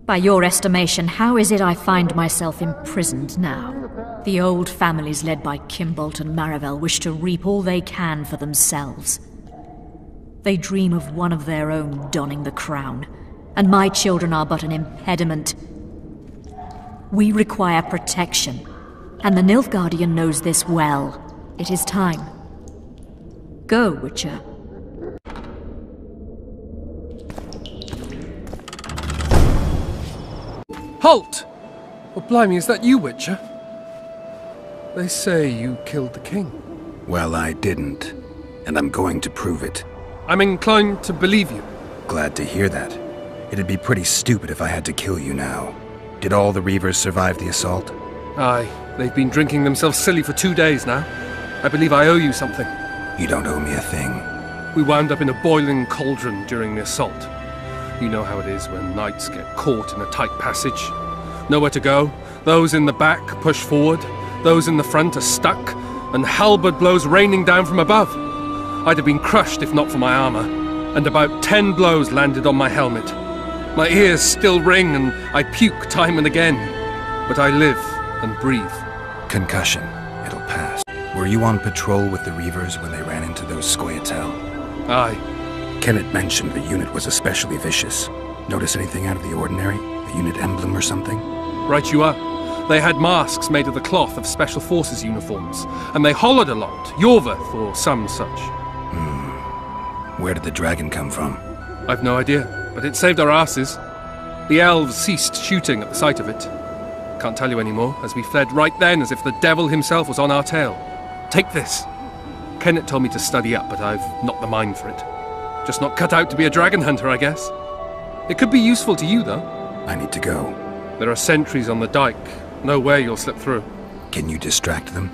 By your estimation, how is it I find myself imprisoned now? The old families led by Kimbolt and Marivel wish to reap all they can for themselves. They dream of one of their own donning the crown, and my children are but an impediment. We require protection, and the Nilfgaardian knows this well. It is time. Go, Witcher. Halt! Oh, blimey, is that you, Witcher? They say you killed the king. Well, I didn't, and I'm going to prove it. I'm inclined to believe you. Glad to hear that. It'd be pretty stupid if I had to kill you now. Did all the Reavers survive the assault? Aye, they've been drinking themselves silly for 2 days now. I believe I owe you something. You don't owe me a thing. We wound up in a boiling cauldron during the assault. You know how it is when knights get caught in a tight passage. Nowhere to go. Those in the back push forward. Those in the front are stuck. And halberd blows raining down from above. I'd have been crushed if not for my armor. And about 10 blows landed on my helmet. My ears still ring and I puke time and again. But I live and breathe. Concussion. It'll pass. Were you on patrol with the Reavers when they ran into those Scoia'tael? Aye. Kenneth mentioned the unit was especially vicious. Notice anything out of the ordinary? A unit emblem or something? Right you are. They had masks made of the cloth of Special Forces uniforms, and they hollered a lot, Yorveth or some such. Where did the dragon come from? I've no idea, but it saved our asses. The elves ceased shooting at the sight of it. Can't tell you anymore, as we fled right then as if the devil himself was on our tail. Take this. Kenneth told me to study up, but I've not the mind for it. Just not cut out to be a dragon hunter, I guess. It could be useful to you, though. I need to go. There are sentries on the dike. No way you'll slip through. Can you distract them?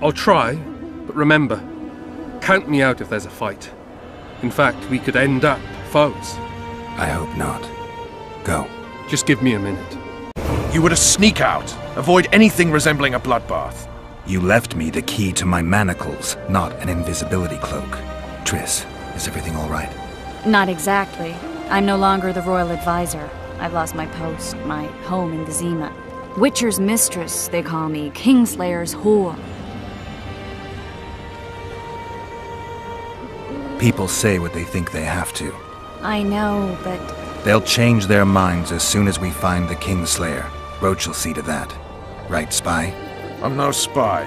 I'll try, but remember, count me out if there's a fight. In fact, we could end up foes. I hope not. Go. Just give me a minute. You were to sneak out. Avoid anything resembling a bloodbath. You left me the key to my manacles, not an invisibility cloak. Triss, is everything all right? Not exactly. I'm no longer the royal advisor. I've lost my post, my home in Vizima. Witcher's mistress, they call me. Kingslayer's whore. People say what they think they have to. I know, but... They'll change their minds as soon as we find the Kingslayer. Roach will see to that. Right, Spy? I'm no spy,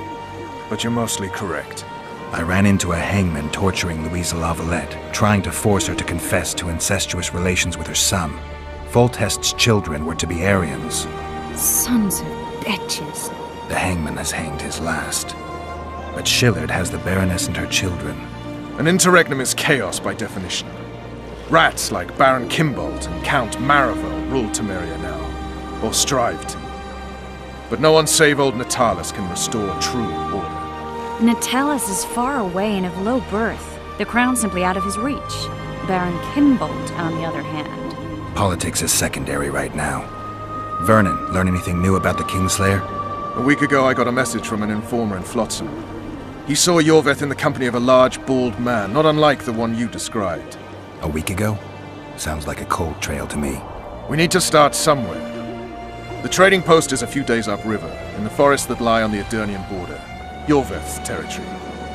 but you're mostly correct. I ran into a hangman torturing Louisa Lavalette, trying to force her to confess to incestuous relations with her son. Foltest's children were to be Aryans. Sons of bitches. The hangman has hanged his last. But Shillard has the Baroness and her children. An interregnum is chaos by definition. Rats like Baron Kimbolt and Count Marivel rule Temeria now, or strive to. But no one save old Natalis can restore true order. Natalis is far away and of low birth. The crown's simply out of his reach. Baron Kimbolt, on the other hand. Politics is secondary right now. Vernon, learn anything new about the Kingslayer? A week ago I got a message from an informer in Flotsam. He saw Yorveth in the company of a large, bald man, not unlike the one you described. A week ago? Sounds like a cold trail to me. We need to start somewhere. The trading post is a few days upriver, in the forests that lie on the Adernian border. Yorveth's territory.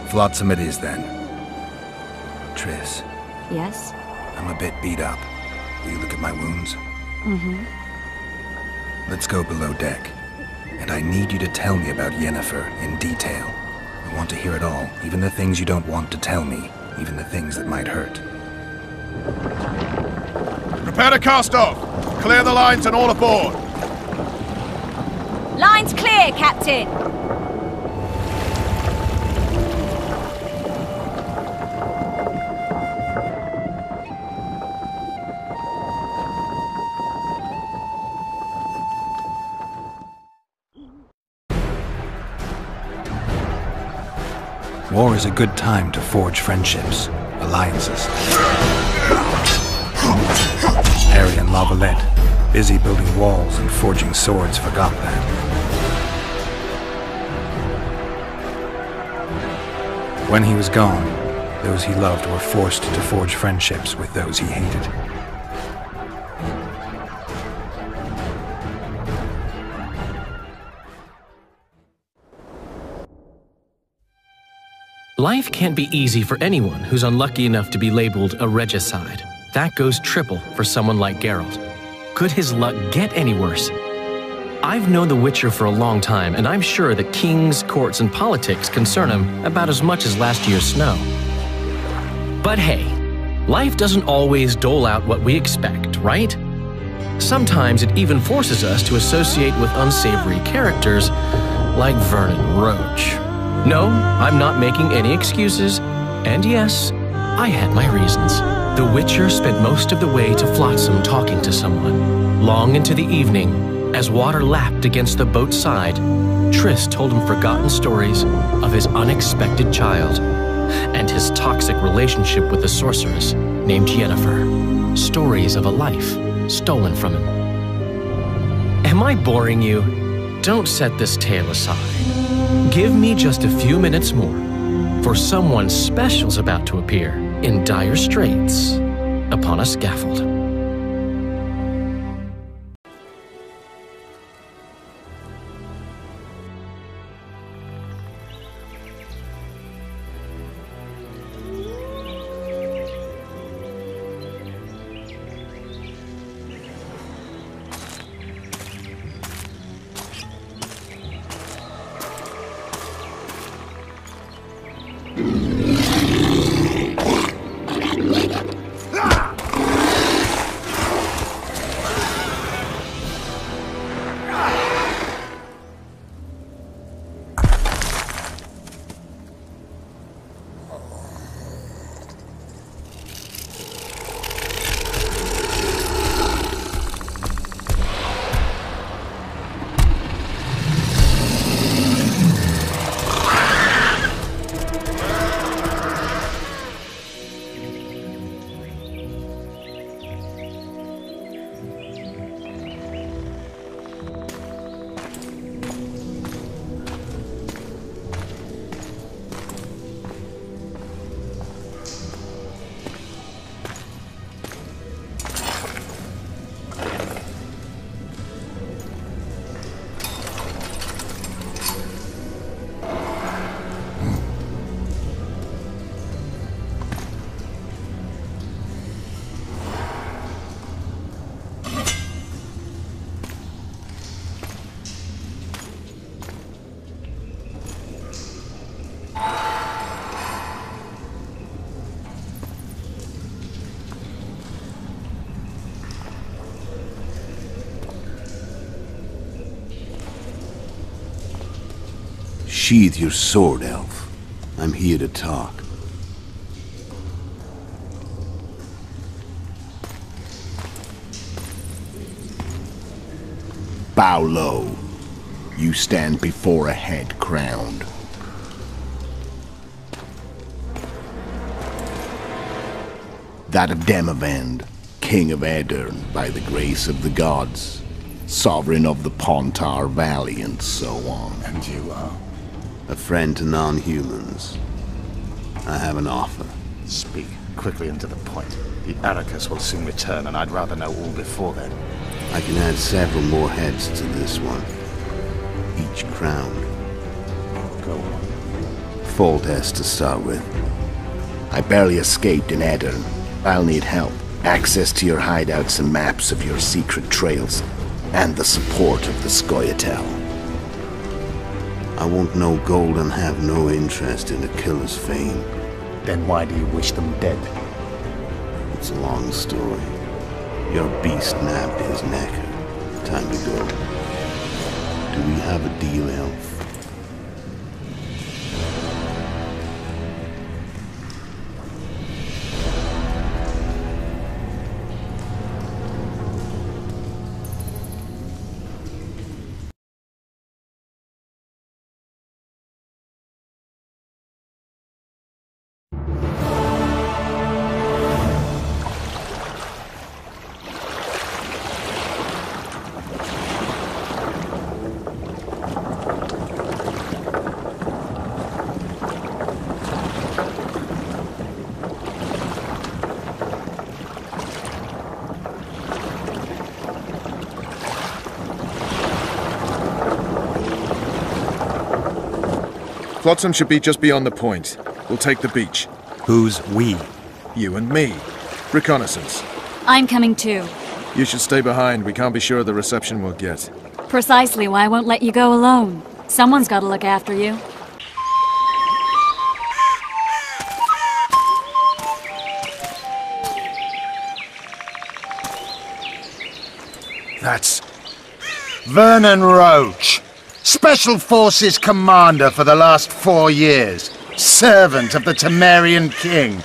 Flotsam it is, then. Triss. Yes? I'm a bit beat up. Will you look at my wounds? Mm-hmm. Let's go below deck. And I need you to tell me about Yennefer in detail. I want to hear it all, even the things you don't want to tell me, even the things that might hurt. Prepare to cast off! Clear the lines and all aboard! Lines clear, Captain! War is a good time to forge friendships, alliances. Harry and Lavalette, busy building walls and forging swords, forgot that. When he was gone, those he loved were forced to forge friendships with those he hated. Life can't be easy for anyone who's unlucky enough to be labeled a regicide. That goes triple for someone like Geralt. Could his luck get any worse? I've known the Witcher for a long time, and I'm sure that kings, courts, and politics concern him about as much as last year's snow. But hey, life doesn't always dole out what we expect, right? Sometimes it even forces us to associate with unsavory characters like Vernon Roach. No, I'm not making any excuses, and yes, I had my reasons. The Witcher spent most of the way to Flotsam talking to someone. Long into the evening, as water lapped against the boat's side, Triss told him forgotten stories of his unexpected child and his toxic relationship with a sorceress named Yennefer. Stories of a life stolen from him. Am I boring you? Don't set this tale aside. Give me just a few minutes more, for someone special's about to appear in dire straits upon a scaffold. Sheathe your sword, elf. I'm here to talk. Bow low. You stand before a head crowned. That of Demavend, King of Aedirn by the grace of the gods, sovereign of the Pontar Valley, and so on. And you are? A friend to non-humans. I have an offer. Speak quickly and to the point. The Arrakis will soon return, and I'd rather know all before then. I can add several more heads to this one. Each crowned. Go on. Foltest to start with. I barely escaped in Aedirn. I'll need help. Access to your hideouts and maps of your secret trails. And the support of the Scoia'tael. I want no gold and have no interest in a killer's fame. Then why do you wish them dead? It's a long story. Your beast nabbed his neck. Time to go. Do we have a deal, elf? Flotsam should be just beyond the point. We'll take the beach. Who's we? You and me. Reconnaissance. I'm coming too. You should stay behind. We can't be sure of the reception we'll get. Precisely why I won't let you go alone. Someone's got to look after you. That's Vernon Roach, Special Forces Commander for the last 4 years, servant of the Temerian King,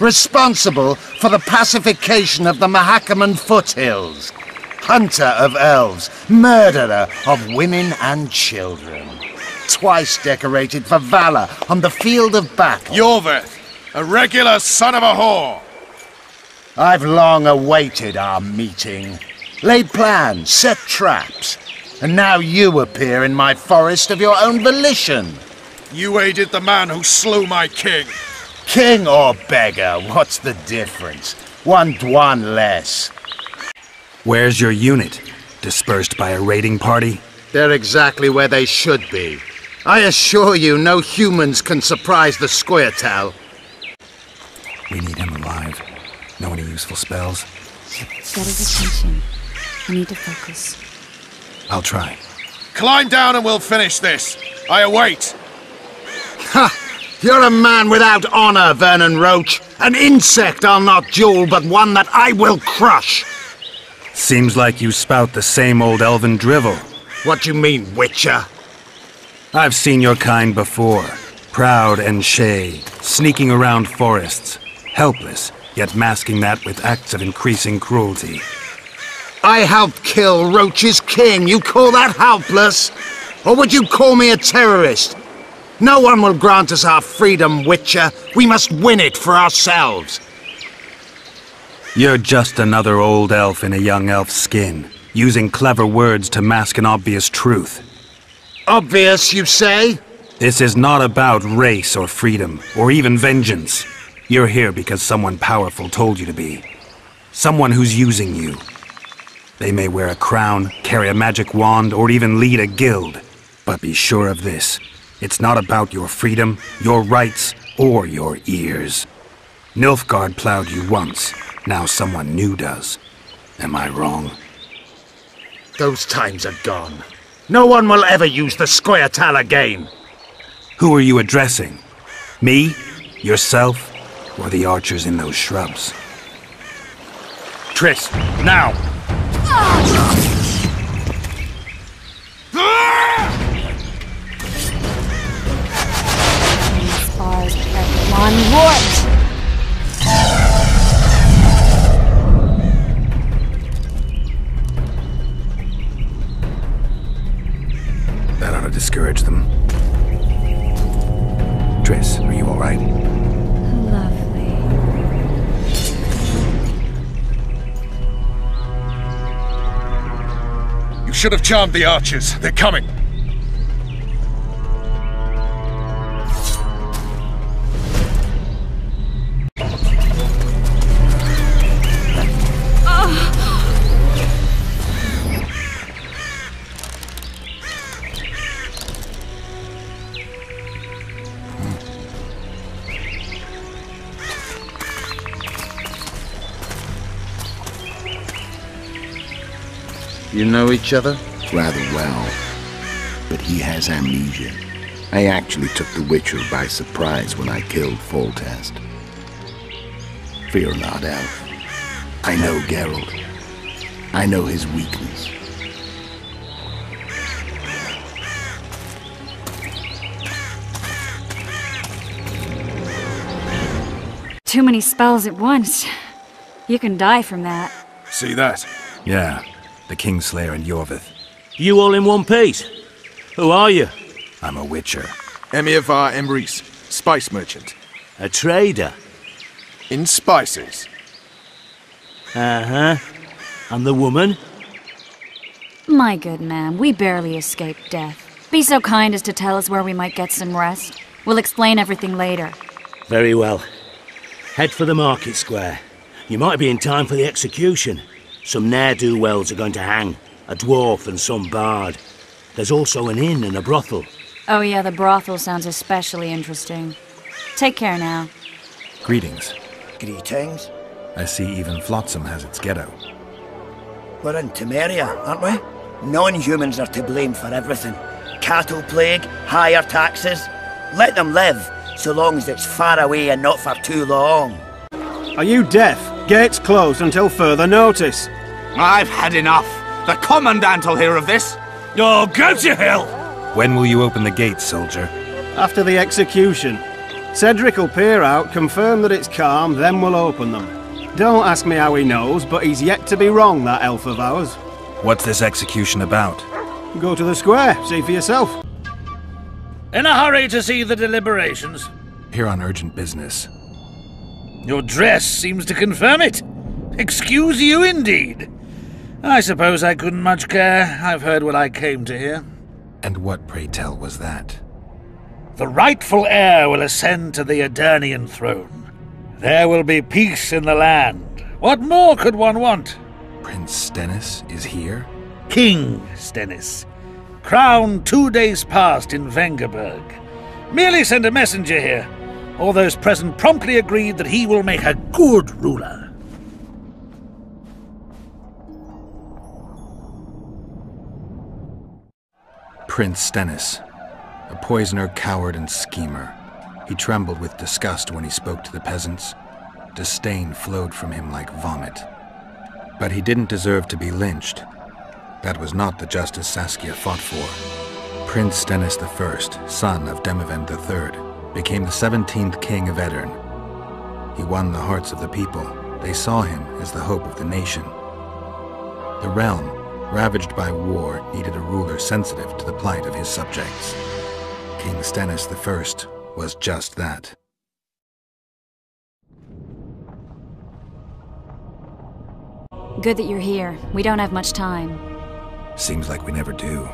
responsible for the pacification of the Mahakaman foothills, hunter of elves, murderer of women and children, twice decorated for valor on the field of battle. Yorveth, a regular son of a whore! I've long awaited our meeting. Laid plans, set traps, and now you appear in my forest of your own volition. You aided the man who slew my king. King or beggar, what's the difference? One dwan less. Where's your unit? Dispersed by a raiding party? They're exactly where they should be. I assure you, no humans can surprise the Scoia'tael. We need him alive. Know any useful spells? Get his attention. I need to focus. I'll try. Climb down and we'll finish this. I await. Ha! You're a man without honor, Vernon Roach. An insect I'll not duel, but one that I will crush. Seems like you spout the same old elven drivel. What do you mean, Witcher? I've seen your kind before. Proud and shay, sneaking around forests. Helpless, yet masking that with acts of increasing cruelty. I helped kill Roach's king. You call that helpless? Or would you call me a terrorist? No one will grant us our freedom, Witcher. We must win it for ourselves. You're just another old elf in a young elf's skin, using clever words to mask an obvious truth. Obvious, you say? This is not about race or freedom, or even vengeance. You're here because someone powerful told you to be. Someone who's using you. They may wear a crown, carry a magic wand, or even lead a guild. But be sure of this. It's not about your freedom, your rights, or your ears. Nilfgaard plowed you once. Now someone new does. Am I wrong? Those times are gone. No one will ever use the Scoia'tael again. Who are you addressing? Me? Yourself? Or the archers in those shrubs? Triss, now! Spars prep one wart! That ought to discourage them. Triss, are you all right? Lovely. You should have charmed the archers. They're coming. You know each other? Rather well. But he has amnesia. I actually took the Witcher by surprise when I killed Foltest. Fear not, Elf. I know Geralt. I know his weakness. Too many spells at once. You can die from that. See that? Yeah. The Kingslayer and Yorveth. You all in one piece? Who are you? I'm a Witcher. Emir var Emrys, spice merchant. A trader? In spices. Uh-huh. And the woman? My good man, we barely escaped death. Be so kind as to tell us where we might get some rest. We'll explain everything later. Very well. Head for the market square. You might be in time for the execution. Some ne'er-do-wells are going to hang. A dwarf and some bard. There's also an inn and a brothel. Oh yeah, the brothel sounds especially interesting. Take care now. Greetings. Greetings. I see even Flotsam has its ghetto. We're in Temeria, aren't we? Non-humans are to blame for everything. Cattle plague, higher taxes. Let them live, so long as it's far away and not for too long. Are you deaf? Gates closed until further notice. I've had enough. The Commandant will hear of this. Oh, go to hell! When will you open the gates, soldier? After the execution. Cedric will peer out, confirm that it's calm, then we'll open them. Don't ask me how he knows, but he's yet to be wrong, that elf of ours. What's this execution about? Go to the square, see for yourself. In a hurry to see the deliberations? Here on urgent business. Your dress seems to confirm it. Excuse you indeed. I suppose I couldn't much care. I've heard what I came to hear. And what, pray tell, was that? The rightful heir will ascend to the Eternian throne. There will be peace in the land. What more could one want? Prince Stennis is here? King Stennis. Crowned 2 days past in Vengerberg. Merely send a messenger here. All those present promptly agreed that he will make a good ruler. Prince Stennis. A poisoner, coward, and schemer. He trembled with disgust when he spoke to the peasants. Disdain flowed from him like vomit. But he didn't deserve to be lynched. That was not the justice Saskia fought for. Prince Stennis I, son of Demavend III, became the 17th king of Aedirn. He won the hearts of the people. They saw him as the hope of the nation. The realm, ravaged by war, needed a ruler sensitive to the plight of his subjects. King Stennis I was just that. Good that you're here. We don't have much time. Seems like we never do.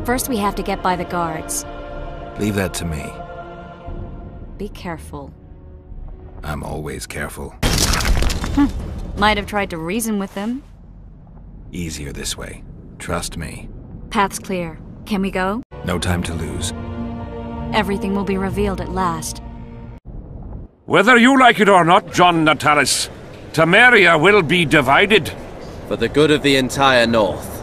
First we have to get by the guards. Leave that to me. Be careful. I'm always careful. Might have tried to reason with them. Easier this way. Trust me. Path's clear. Can we go? No time to lose. Everything will be revealed at last. Whether you like it or not, John Natalis, Temeria will be divided. For the good of the entire North.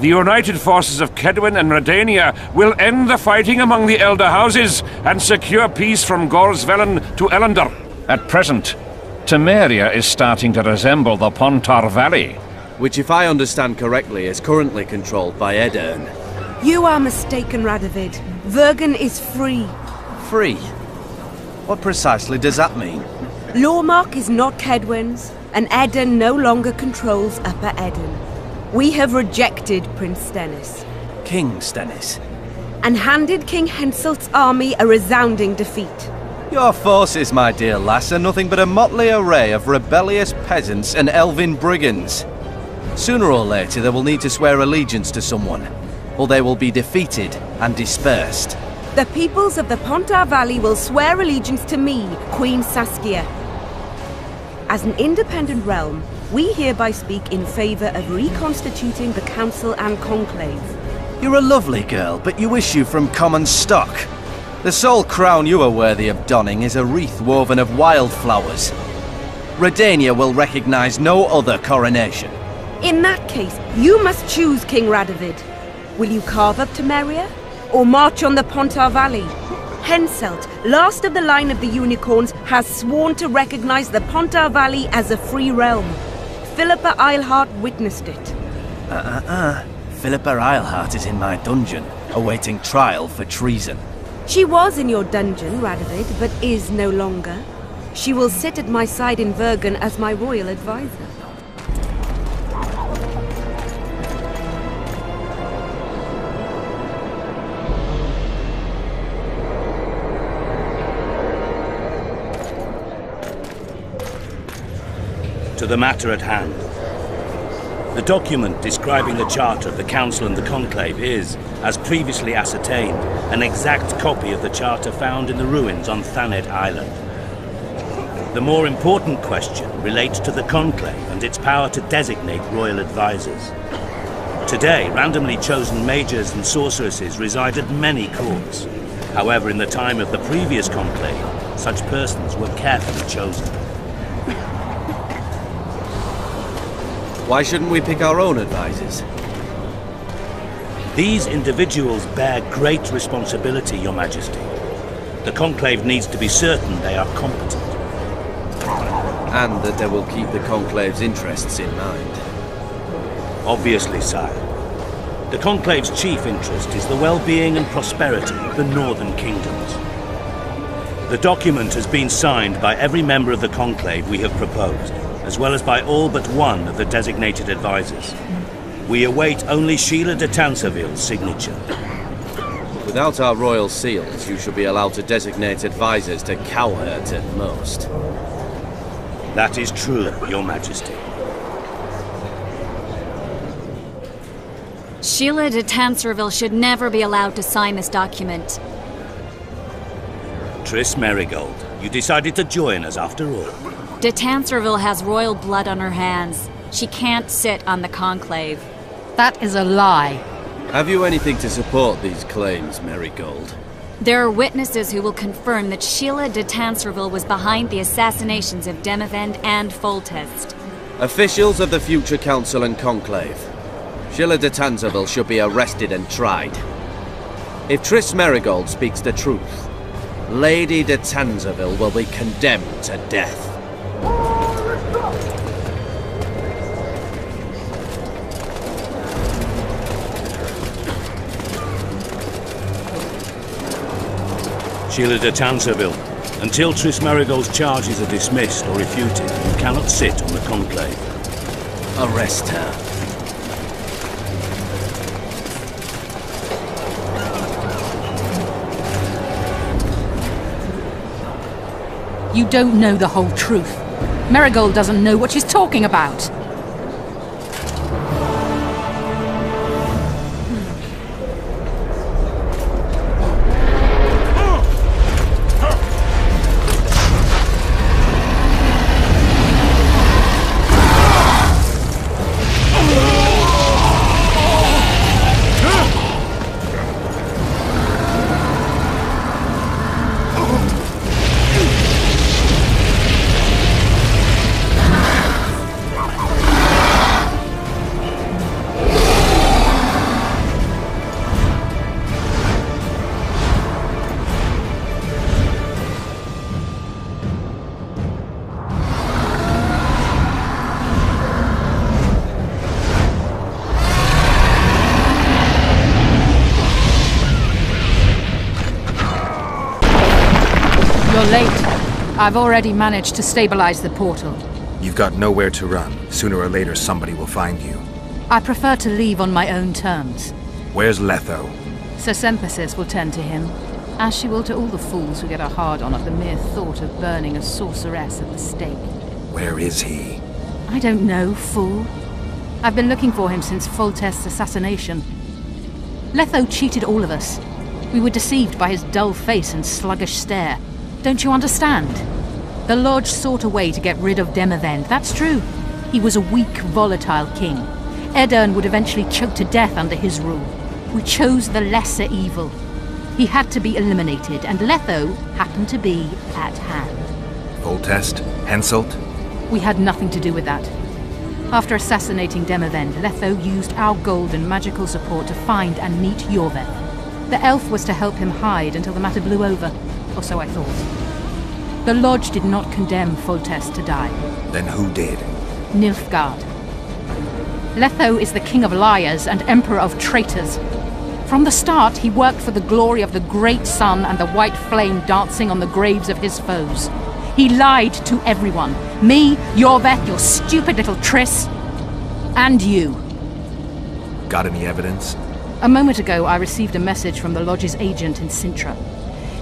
The united forces of Kedwin and Redania will end the fighting among the Elder Houses and secure peace from Gorsvelen to Ellender. At present, Temeria is starting to resemble the Pontar Valley. Which, if I understand correctly, is currently controlled by Aedirn. You are mistaken, Radovid. Vergen is free. Free? What precisely does that mean? Lawmark is not Kedwin's, and Aedirn no longer controls Upper Aedirn. We have rejected Prince Stennis. King Stennis? And handed King Henselt's army a resounding defeat. Your forces, my dear lass, are nothing but a motley array of rebellious peasants and elven brigands. Sooner or later they will need to swear allegiance to someone, or they will be defeated and dispersed. The peoples of the Pontar Valley will swear allegiance to me, Queen Saskia. As an independent realm, we hereby speak in favor of reconstituting the Council and Conclave. You're a lovely girl, but you issue from common stock. The sole crown you are worthy of donning is a wreath woven of wildflowers. Redania will recognize no other coronation. In that case, you must choose, King Radovid. Will you carve up Temeria, or march on the Pontar Valley? Henselt, last of the line of the unicorns, has sworn to recognize the Pontar Valley as a free realm. Philippa Eilhart witnessed it. Philippa Eilhart is in my dungeon, awaiting trial for treason. She was in your dungeon, Radovid, but is no longer. She will sit at my side in Vergen as my royal advisor. To the matter at hand. The document describing the charter of the Council and the Conclave is, as previously ascertained, an exact copy of the charter found in the ruins on Thanet Island. The more important question relates to the Conclave and its power to designate royal advisors. Today, randomly chosen mages and sorceresses reside at many courts. However, in the time of the previous conclave, such persons were carefully chosen. Why shouldn't we pick our own advisors? These individuals bear great responsibility, Your Majesty. The conclave needs to be certain they are competent. And that they will keep the conclave's interests in mind. Obviously, sire. The conclave's chief interest is the well-being and prosperity of the northern kingdoms. The document has been signed by every member of the conclave we have proposed, as well as by all but one of the designated advisors. We await only Sheila de Tanserville's signature. Without our royal seals, you should be allowed to designate advisors to cowherds at most. That is true, Your Majesty. Sheila de Tanserville should never be allowed to sign this document. Triss Merigold, you decided to join us after all. De Tanserville has royal blood on her hands. She can't sit on the conclave. That is a lie. Have you anything to support these claims, Merigold? There are witnesses who will confirm that Sheila de Tanserville was behind the assassinations of Demavend and Foltest. Officials of the future council and conclave. Sheila de Tanserville should be arrested and tried. If Triss Merigold speaks the truth, Lady de Tanserville will be condemned to death. Sheila de Tanserville, until Triss Merigold's charges are dismissed or refuted, you cannot sit on the conclave. Arrest her. You don't know the whole truth. Merigold doesn't know what she's talking about. I've already managed to stabilize the portal. You've got nowhere to run. Sooner or later, somebody will find you. I prefer to leave on my own terms. Where's Letho? Sir Synthesis will tend to him, as she will to all the fools who get a hard-on at the mere thought of burning a sorceress at the stake. Where is he? I don't know, fool. I've been looking for him since Foltest's assassination. Letho cheated all of us. We were deceived by his dull face and sluggish stare. Don't you understand? The Lodge sought a way to get rid of Demavend, that's true. He was a weak, volatile king. Edirn would eventually choke to death under his rule. We chose the lesser evil. He had to be eliminated, and Letho happened to be at hand. Foltest? Henselt? We had nothing to do with that. After assassinating Demavend, Letho used our gold and magical support to find and meet Yorveth. The elf was to help him hide until the matter blew over, or so I thought. The Lodge did not condemn Foltest to die. Then who did? Nilfgaard. Letho is the king of liars and emperor of traitors. From the start, he worked for the glory of the great sun and the white flame dancing on the graves of his foes. He lied to everyone. Me, Yorveth, your stupid little Triss, and you. Got any evidence? A moment ago, I received a message from the Lodge's agent in Sintra.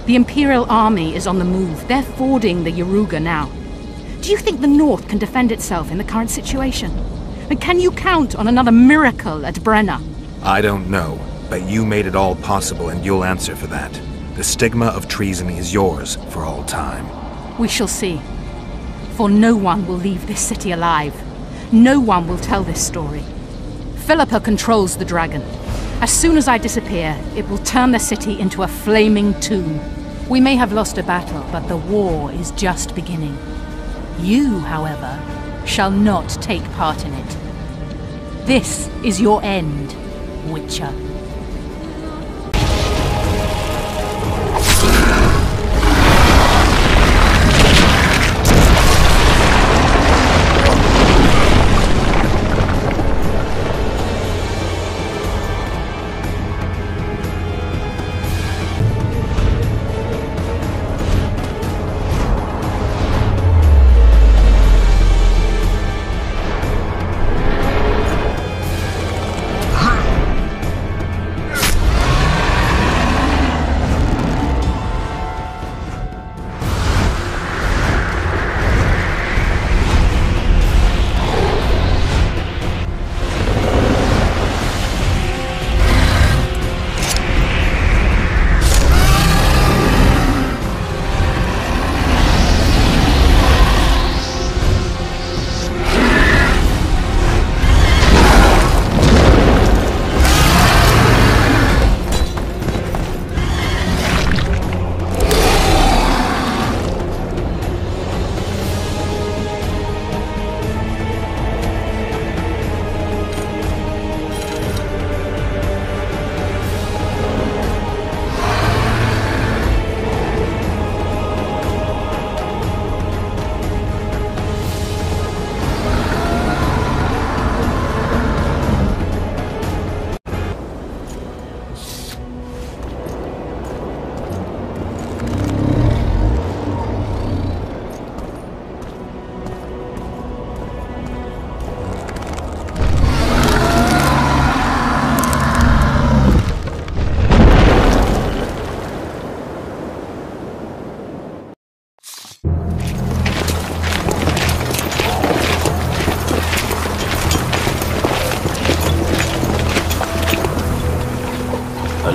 The Imperial Army is on the move. They're fording the Yaruga now. Do you think the North can defend itself in the current situation? And can you count on another miracle at Brenna? I don't know, but you made it all possible and you'll answer for that. The stigma of treason is yours for all time. We shall see. For no one will leave this city alive. No one will tell this story. Philippa controls the dragon. As soon as I disappear, it will turn the city into a flaming tomb. We may have lost a battle, but the war is just beginning. You, however, shall not take part in it. This is your end, Witcher.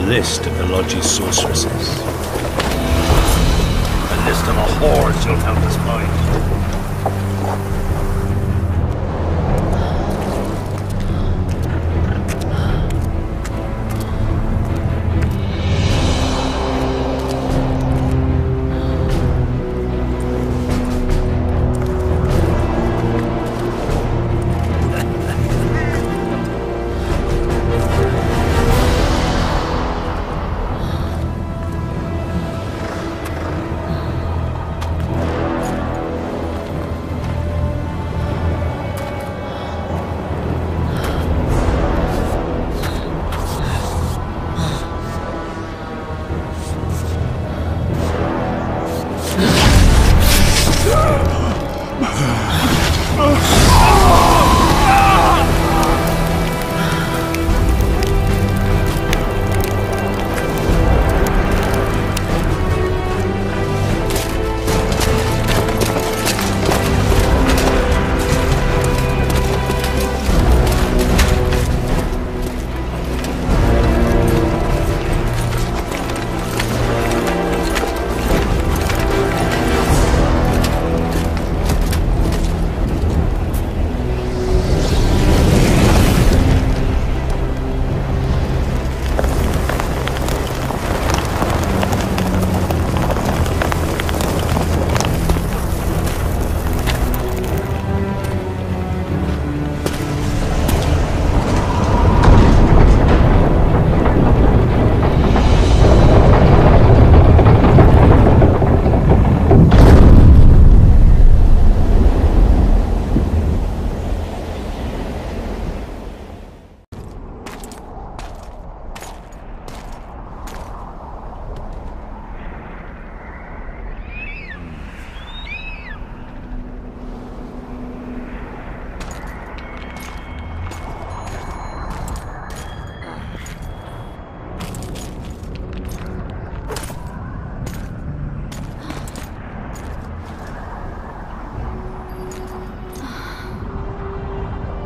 List of the Lodge's sorceresses. A list of the whores you'll help us find.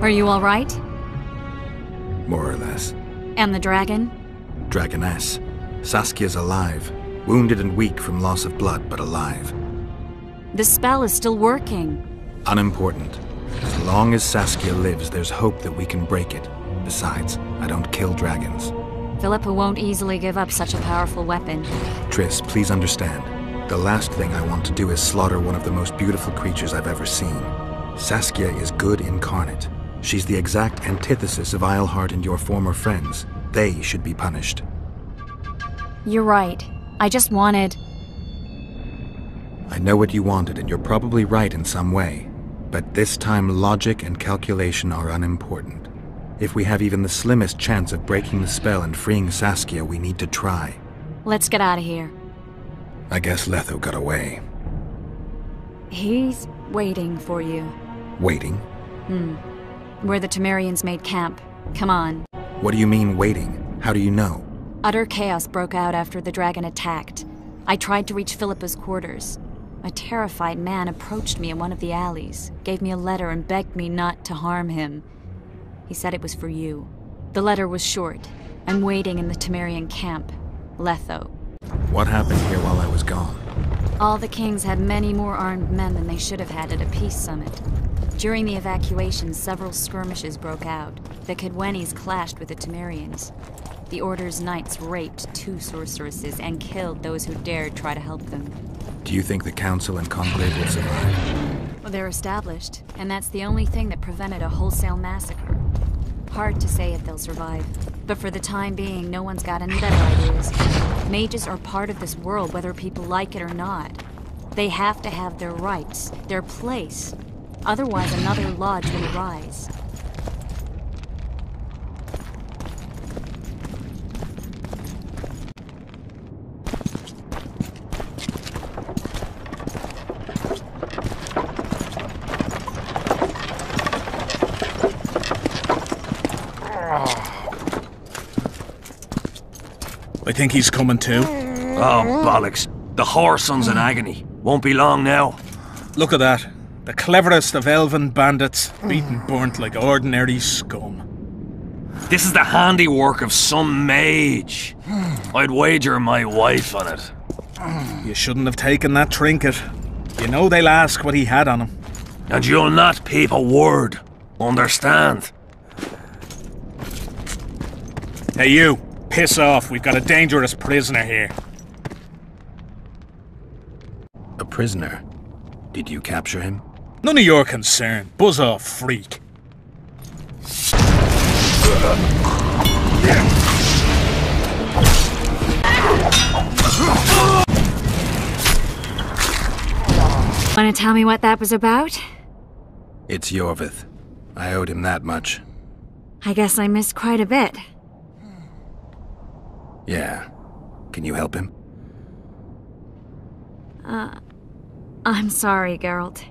Are you all right? More or less. And the dragon? Dragoness. Saskia's alive. Wounded and weak from loss of blood, but alive. The spell is still working. Unimportant. As long as Saskia lives, there's hope that we can break it. Besides, I don't kill dragons. Philippa won't easily give up such a powerful weapon. Triss, please understand. The last thing I want to do is slaughter one of the most beautiful creatures I've ever seen. Saskia is good incarnate. She's the exact antithesis of Eilhart and your former friends. They should be punished. You're right. I just wanted... I know what you wanted, and you're probably right in some way. But this time, logic and calculation are unimportant. If we have even the slimmest chance of breaking the spell and freeing Saskia, we need to try. Let's get out of here. I guess Letho got away. He's waiting for you. Waiting? Where the Temerians made camp. Come on. What do you mean, waiting? How do you know? Utter chaos broke out after the dragon attacked. I tried to reach Philippa's quarters. A terrified man approached me in one of the alleys, gave me a letter and begged me not to harm him. He said it was for you. The letter was short. I'm waiting in the Temerian camp. Letho. What happened here while I was gone? All the kings had many more armed men than they should have had at a peace summit. During the evacuation, several skirmishes broke out. The Kedwenis clashed with the Temerians. The Order's knights raped 2 sorceresses and killed those who dared try to help them. Do you think the Council and Conclave will survive? Well, they're established, and that's the only thing that prevented a wholesale massacre. Hard to say if they'll survive, but for the time being, no one's got any better ideas. Mages are part of this world, whether people like it or not. They have to have their rights, their place. Otherwise, another lodge will arise. I think he's coming too. Oh, bollocks. The whoreson's in agony. Won't be long now. Look at that. The cleverest of elven bandits, beaten burnt like ordinary scum. This is the handiwork of some mage. I'd wager my wife on it. You shouldn't have taken that trinket. You know they'll ask what he had on him. And you'll not peep a word. Understand? Hey you, piss off. We've got a dangerous prisoner here. A prisoner? Did you capture him? None of your concern. Buzz off, freak. Wanna tell me what that was about? It's Yorvith. I owed him that much. I guess I missed quite a bit. Yeah. Can you help him? I'm sorry, Geralt.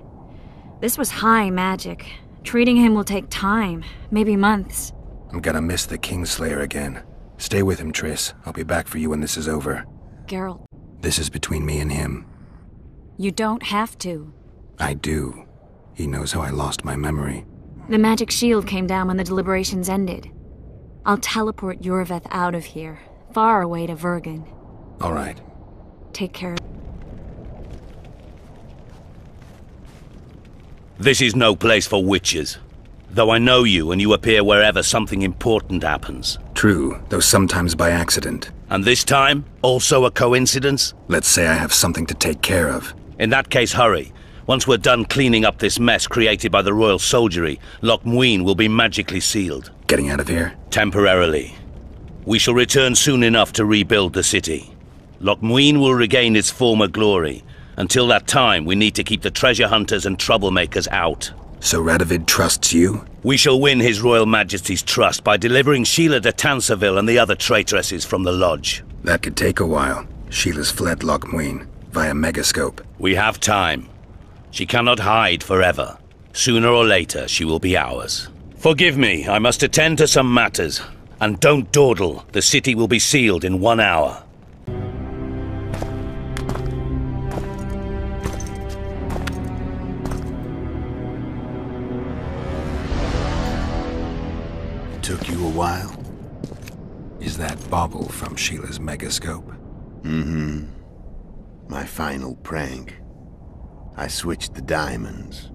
This was high magic. Treating him will take time, maybe months. I'm gonna miss the Kingslayer again. Stay with him, Triss. I'll be back for you when this is over. Geralt. This is between me and him. You don't have to. I do. He knows how I lost my memory. The magic shield came down when the deliberations ended. I'll teleport Yorvith out of here, far away to Vergen. All right. Take care. This is no place for witches. Though I know you and you appear wherever something important happens. True, though sometimes by accident. And this time, also a coincidence? Let's say I have something to take care of. In that case, hurry. Once we're done cleaning up this mess created by the royal soldiery, Loch Muin will be magically sealed. Getting out of here? Temporarily. We shall return soon enough to rebuild the city. Loch Muin will regain its former glory. Until that time, we need to keep the treasure hunters and troublemakers out. So Radovid trusts you? We shall win His Royal Majesty's trust by delivering Sheila de Tanserville and the other traitresses from the lodge. That could take a while. Sheila's fled Loch Muin via Megascope. We have time. She cannot hide forever. Sooner or later, she will be ours. Forgive me, I must attend to some matters. And don't dawdle. The city will be sealed in 1 hour. Took you a while? Is that bauble from Sheila's Megascope? Mm-hmm. My final prank. I switched the diamonds.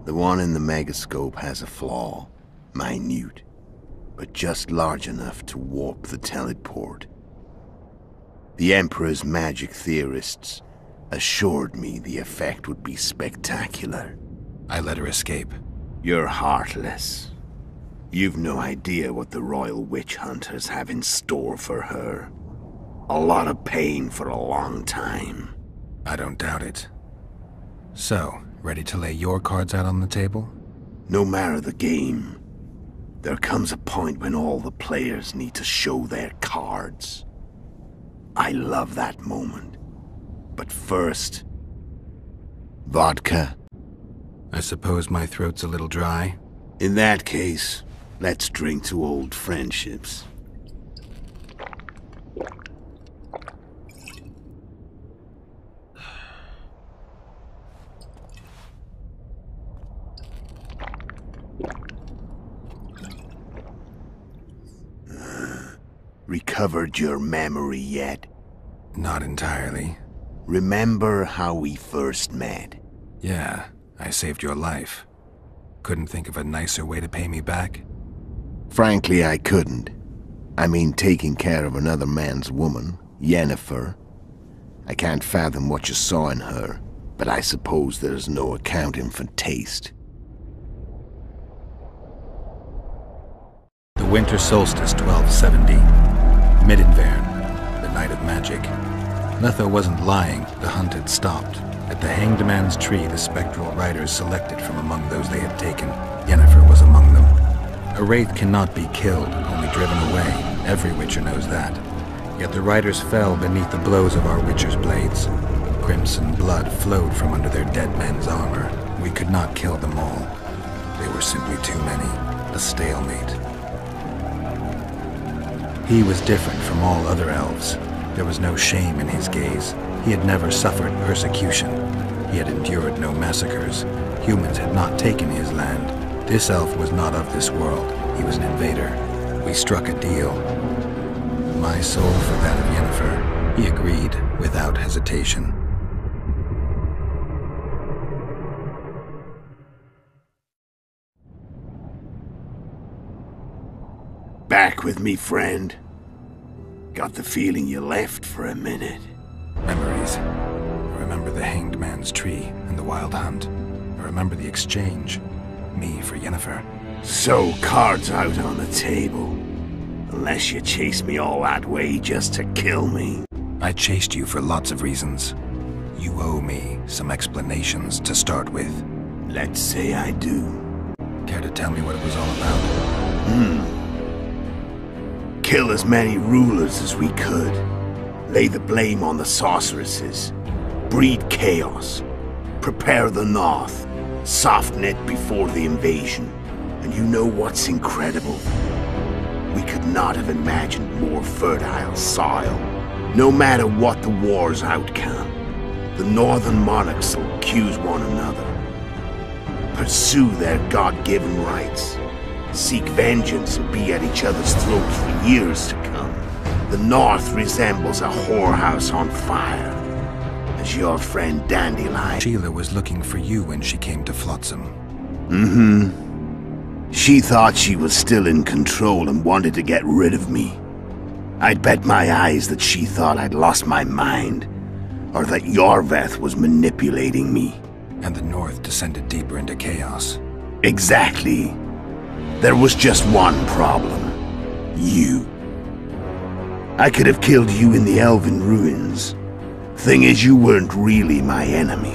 The one in the Megascope has a flaw. Minute. but just large enough to warp the teleport. The Emperor's magic theorists assured me the effect would be spectacular. I let her escape. You're heartless. You've no idea what the royal witch hunters have in store for her. A lot of pain for a long time. I don't doubt it. So, ready to lay your cards out on the table? No matter the game, there comes a point when all the players need to show their cards. I love that moment. But first... vodka? I suppose my throat's a little dry. In that case, let's drink to old friendships. Recovered your memory yet? Not entirely. Remember how we first met? Yeah, I saved your life. Couldn't think of a nicer way to pay me back? Frankly, I couldn't. I mean, taking care of another man's woman, Yennefer. I can't fathom what you saw in her, but I suppose there's no accounting for taste. The winter solstice, 1270. Midinvern, the night of magic. Letho wasn't lying, the hunt had stopped. At the Hanged Man's Tree, the spectral riders selected from among those they had taken. Yennefer was among them. A wraith cannot be killed, only driven away. Every witcher knows that. Yet the riders fell beneath the blows of our witcher's blades. Crimson blood flowed from under their dead men's armor. We could not kill them all. They were simply too many. A stalemate. He was different from all other elves. There was no shame in his gaze. He had never suffered persecution. He had endured no massacres. Humans had not taken his land. This elf was not of this world. He was an invader. We struck a deal. My soul for that of Yennefer. He agreed without hesitation. Back with me, friend. Got the feeling you left for a minute. Memories. I remember the Hanged Man's Tree and the Wild Hunt. I remember the exchange. Me for Yennefer. So, cards out on the table. Unless you chased me all that way just to kill me. I chased you for lots of reasons. You owe me some explanations to start with. Let's say I do. Care to tell me what it was all about? Kill as many rulers as we could. Lay the blame on the sorceresses. Breed chaos. Prepare the north. Soften it before the invasion. And you know what's incredible? We could not have imagined more fertile soil. No matter what the war's outcome, the northern monarchs will accuse one another. Pursue their God-given rights. Seek vengeance and be at each other's throats for years to come. The north resembles a whorehouse on fire. As your friend Dandelion... Sheila was looking for you when she came to Flotsam. She thought she was still in control and wanted to get rid of me. I'd bet my eyes that she thought I'd lost my mind, or that Yorveth was manipulating me. And the north descended deeper into chaos. Exactly. There was just one problem. You. I could have killed you in the Elven ruins. Thing is, you weren't really my enemy.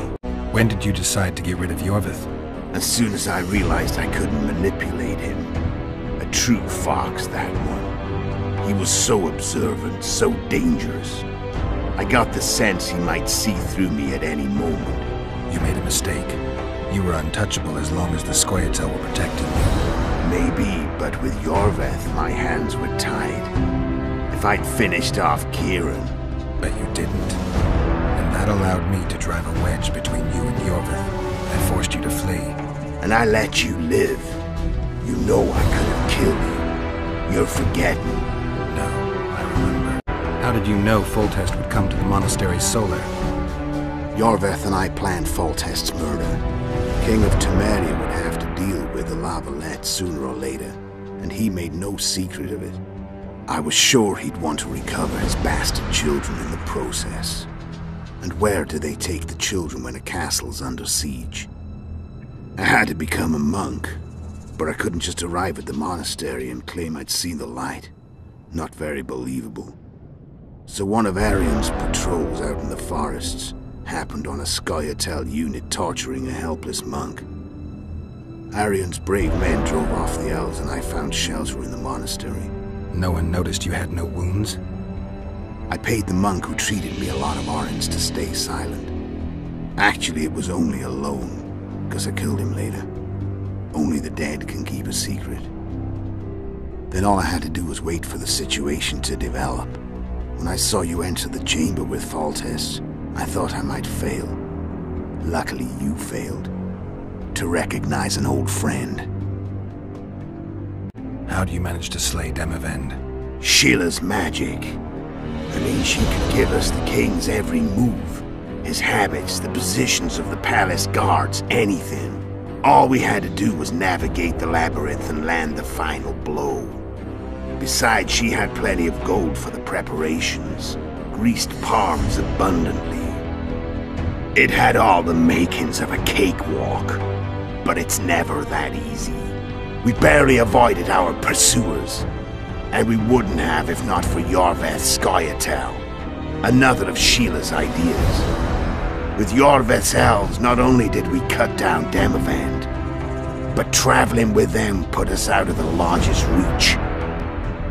When did you decide to get rid of Yorveth? As soon as I realized I couldn't manipulate him. A true fox, that one. He was so observant, so dangerous. I got the sense he might see through me at any moment. You made a mistake. You were untouchable as long as the Scoia'tael were protecting you. Maybe, but with Yorveth, my hands were tied. If I'd finished off Kieran... But you didn't. And that allowed me to drive a wedge between you and Yorveth. I forced you to flee. And I let you live. You know I could have killed you. You're forgetting. No, I remember. How did you know Foltest would come to the Monastery Solar? Yorveth and I planned Foltest's murder. King of Temeria would have to deal with the Lavalette sooner or later, and he made no secret of it. I was sure he'd want to recover his bastard children in the process. And where do they take the children when a castle's under siege? I had to become a monk, but I couldn't just arrive at the monastery and claim I'd seen the light. Not very believable. So one of Arian's patrols out in the forests happened on a Scoia'tael unit torturing a helpless monk. Arian's brave men drove off the elves and I found shelter in the monastery. No one noticed you had no wounds? I paid the monk who treated me a lot of orens to stay silent. Actually, it was only a loan, because I killed him later. Only the dead can keep a secret. Then all I had to do was wait for the situation to develop. When I saw you enter the chamber with Foltest, I thought I might fail. Luckily, you failed. To recognize an old friend. How do you manage to slay Demavend? Sheila's magic. I mean, she could give us the king's every move. His habits, the positions of the palace guards, anything. All we had to do was navigate the labyrinth and land the final blow. Besides, she had plenty of gold for the preparations. Greased palms abundantly. It had all the makings of a cakewalk. But it's never that easy. We barely avoided our pursuers. And we wouldn't have if not for Yorveth Scoia'tael, another of Sheila's ideas. With Yorveth's elves, not only did we cut down Demavend, but traveling with them put us out of the Lodge's reach.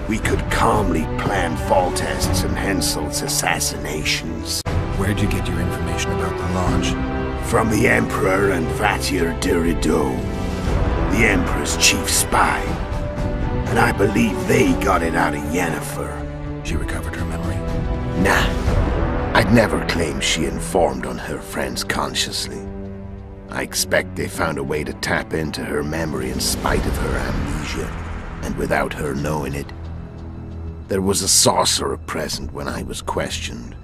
We could calmly plan Foltest's and Henselt's assassinations. Where'd you get your information about the Lodge? From the Emperor and Vatier de Rideau, the Emperor's chief spy. And I believe they got it out of Yennefer. She recovered her memory? Nah. I'd never claim she informed on her friends consciously. I expect they found a way to tap into her memory in spite of her amnesia, and without her knowing it. There was a sorcerer present when I was questioned.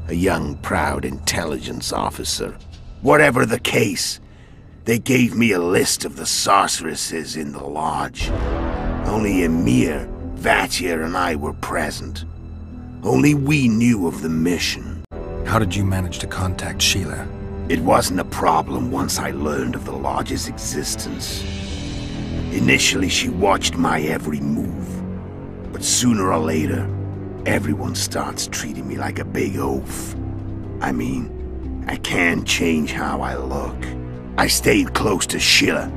A young, proud intelligence officer. Whatever the case, they gave me a list of the sorceresses in the Lodge. Only Emir, Vatier, and I were present. Only we knew of the mission. How did you manage to contact Sheila? It wasn't a problem once I learned of the Lodge's existence. Initially, she watched my every move. But sooner or later, everyone starts treating me like a big oaf. I mean, I can't change how I look. I stayed close to Sheila.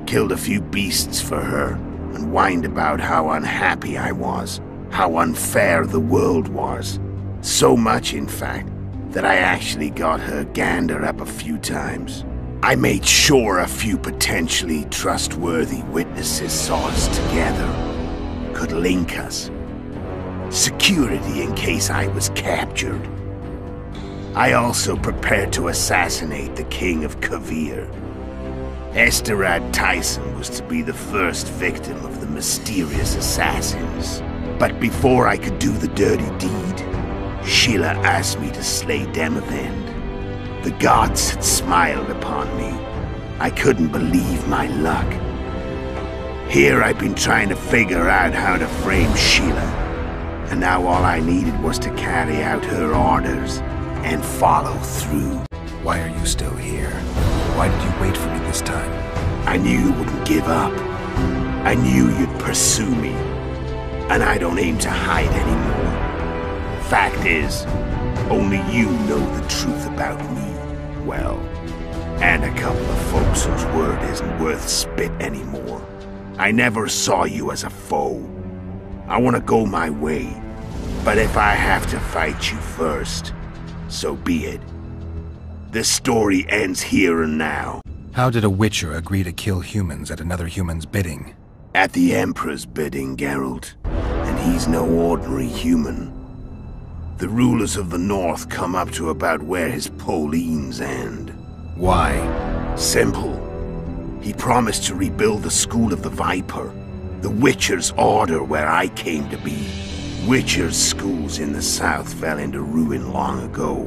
Killed a few beasts for her. And whined about how unhappy I was, how unfair the world was. So much, in fact, that I actually got her gander up a few times. I made sure a few potentially trustworthy witnesses saw us together, could link us. Security in case I was captured. I also prepared to assassinate the King of Kavir. Esterad Tyson was to be the first victim of the mysterious assassins. But before I could do the dirty deed, Sheila asked me to slay Demavend. The gods had smiled upon me. I couldn't believe my luck. Here I've been trying to figure out how to frame Sheila. And now all I needed was to carry out her orders and follow through. Why are you still here? Why did you wait for me this time? I knew you wouldn't give up. I knew you'd pursue me. And I don't aim to hide anymore. Fact is, only you know the truth about me well. And a couple of folks whose word isn't worth spit anymore. I never saw you as a foe. I want to go my way. But if I have to fight you first, so be it. This story ends here and now. How did a Witcher agree to kill humans at another human's bidding? At the Emperor's bidding, Geralt. And he's no ordinary human. The rulers of the North come up to about where his Pauline's end. Why? Simple. He promised to rebuild the School of the Viper. The Witcher's order where I came to be. Witcher's schools in the South fell into ruin long ago.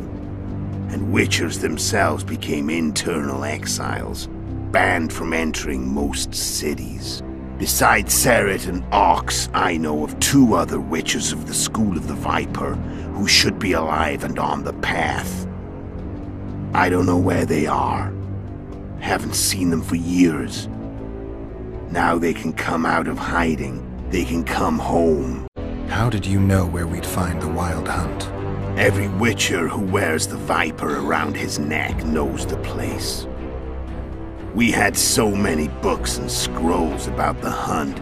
And Witchers themselves became internal exiles, banned from entering most cities. Besides Seret and Ox, I know of 2 other witches of the School of the Viper who should be alive and on the path. I don't know where they are. Haven't seen them for years. Now they can come out of hiding. They can come home. How did you know where we'd find the Wild Hunt? Every witcher who wears the Viper around his neck knows the place. We had so many books and scrolls about the hunt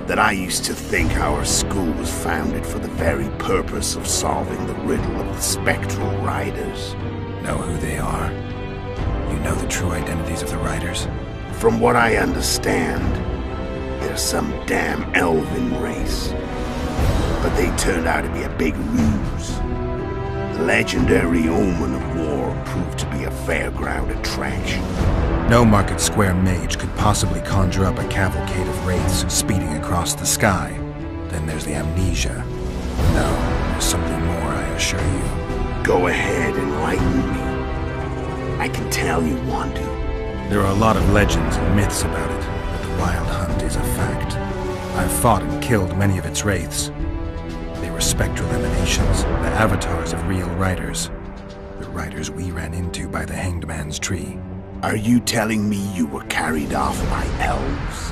that I used to think our school was founded for the very purpose of solving the riddle of the spectral riders. Know who they are? You know the true identities of the riders? From what I understand, they're some damn elven race. But they turned out to be a big ruse. The legendary Omen of War proved to be a fairground attraction. No Market Square mage could possibly conjure up a cavalcade of wraiths speeding across the sky. Then there's the amnesia. No, there's something more, I assure you. Go ahead, enlighten me. I can tell you want to. There are a lot of legends and myths about it, but the Wild Hunt is a fact. I've fought and killed many of its wraiths. They were spectral emanations, the avatars of real riders. The riders we ran into by the Hanged Man's Tree. Are you telling me you were carried off by elves?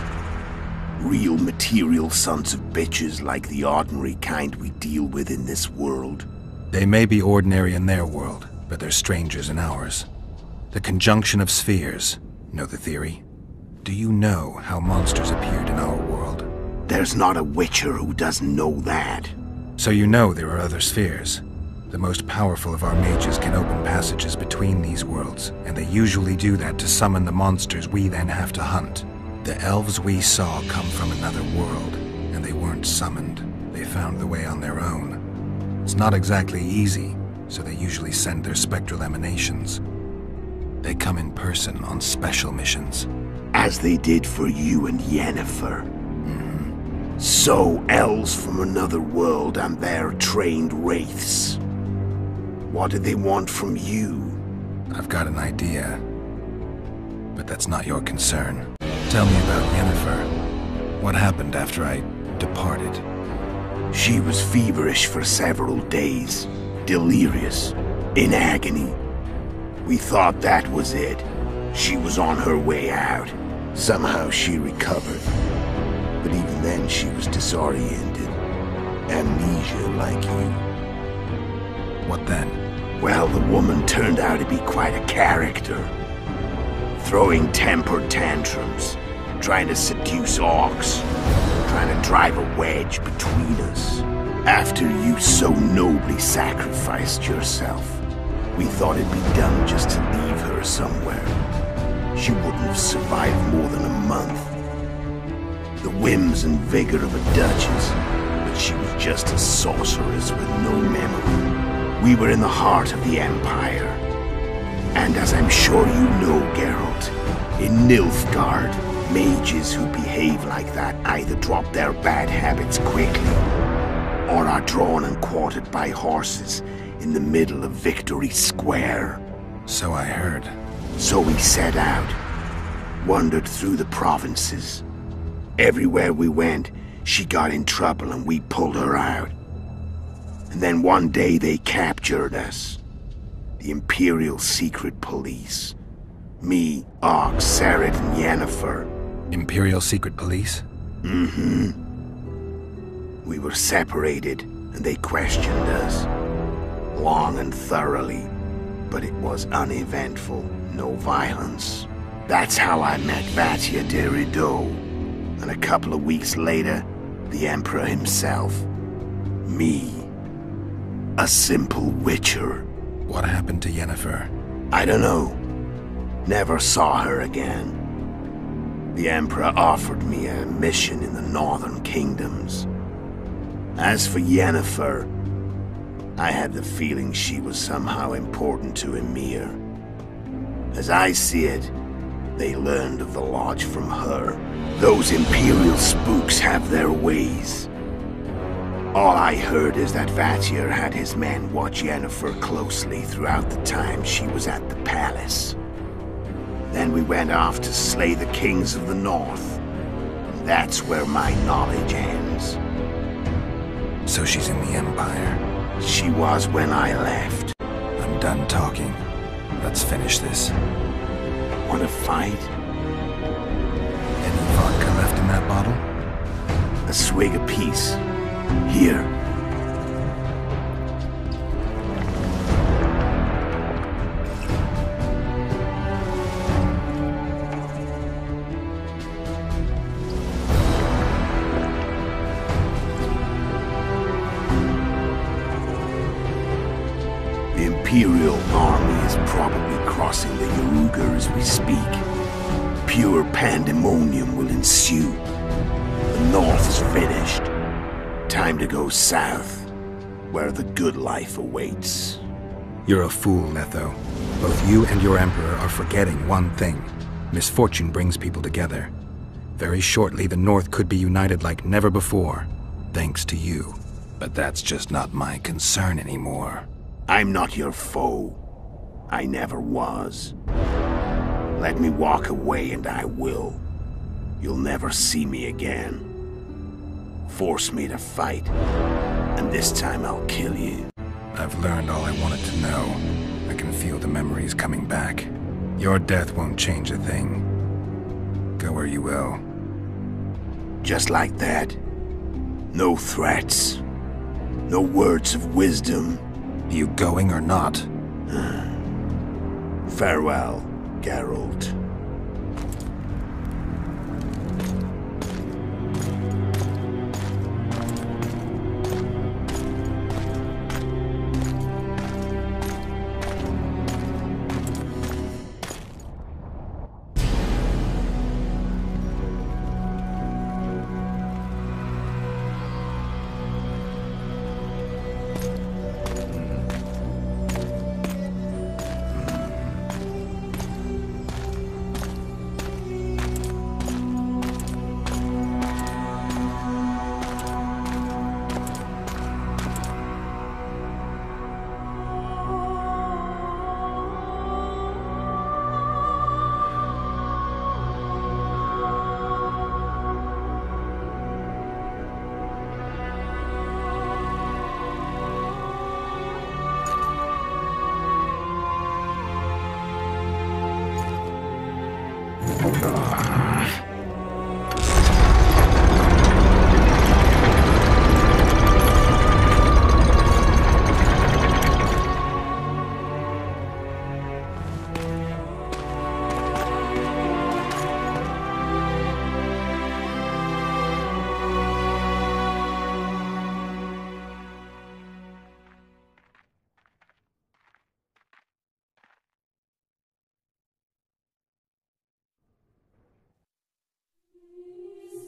Real material sons of bitches like the ordinary kind we deal with in this world? They may be ordinary in their world, but they're strangers in ours. The conjunction of spheres. Know the theory? Do you know how monsters appeared in our world? There's not a witcher who doesn't know that. So you know there are other spheres. The most powerful of our mages can open passages between these worlds, and they usually do that to summon the monsters we then have to hunt. The elves we saw come from another world, and they weren't summoned. They found the way on their own. It's not exactly easy, so they usually send their spectral emanations. They come in person on special missions. As they did for you and Yennefer. So, elves from another world and their trained wraiths. What did they want from you? I've got an idea. But that's not your concern. Tell me about Yennefer. What happened after I departed? She was feverish for several days. Delirious. In agony. We thought that was it. She was on her way out. Somehow she recovered. But even then she was disoriented. Amnesia like you. What then? Well, the woman turned out to be quite a character. Throwing temper tantrums, trying to seduce orcs, trying to drive a wedge between us. After you so nobly sacrificed yourself, we thought it'd be done just to leave her somewhere. She wouldn't have survived more than a month. The whims and vigor of a duchess, but she was just a sorceress with no memory. We were in the heart of the Empire. And as I'm sure you know, Geralt, in Nilfgaard, mages who behave like that either drop their bad habits quickly, or are drawn and quartered by horses in the middle of Victory Square. So I heard. So we set out, wandered through the provinces. Everywhere we went, she got in trouble and we pulled her out. And then one day they captured us. The Imperial Secret Police. Me, Ox, Seret, and Yennefer. Imperial Secret Police? Mm-hmm. We were separated, and they questioned us. Long and thoroughly. But it was uneventful. No violence. That's how I met Vatia de Rideau. And a couple of weeks later, the Emperor himself. Me. A simple witcher. What happened to Yennefer? I don't know. Never saw her again. The Emperor offered me a mission in the northern kingdoms. As for Yennefer, I had the feeling she was somehow important to Emir. As I see it, they learned of the Lodge from her. Those Imperial spooks have their ways. All I heard is that Vatir had his men watch Yennefer closely throughout the time she was at the palace. Then we went off to slay the kings of the north. And That's where my knowledge ends. So she's in the Empire. She was when I left. I'm done talking. Let's finish this. Want to fight? Any vodka left in that bottle? A swig apiece. Here. The Imperial army is probably crossing the Yaruga as we speak. Pure pandemonium will ensue. The North is finished. Time to go south, where the good life awaits. You're a fool, Netho. Both you and your Emperor are forgetting one thing. Misfortune brings people together. Very shortly, the North could be united like never before, thanks to you. But that's just not my concern anymore. I'm not your foe. I never was. Let me walk away and I will. You'll never see me again. Force me to fight, and this time I'll kill you. I've learned all I wanted to know. I can feel the memories coming back. Your death won't change a thing. Go where you will. Just like that. No threats. No words of wisdom. You going or not? Farewell, Geralt.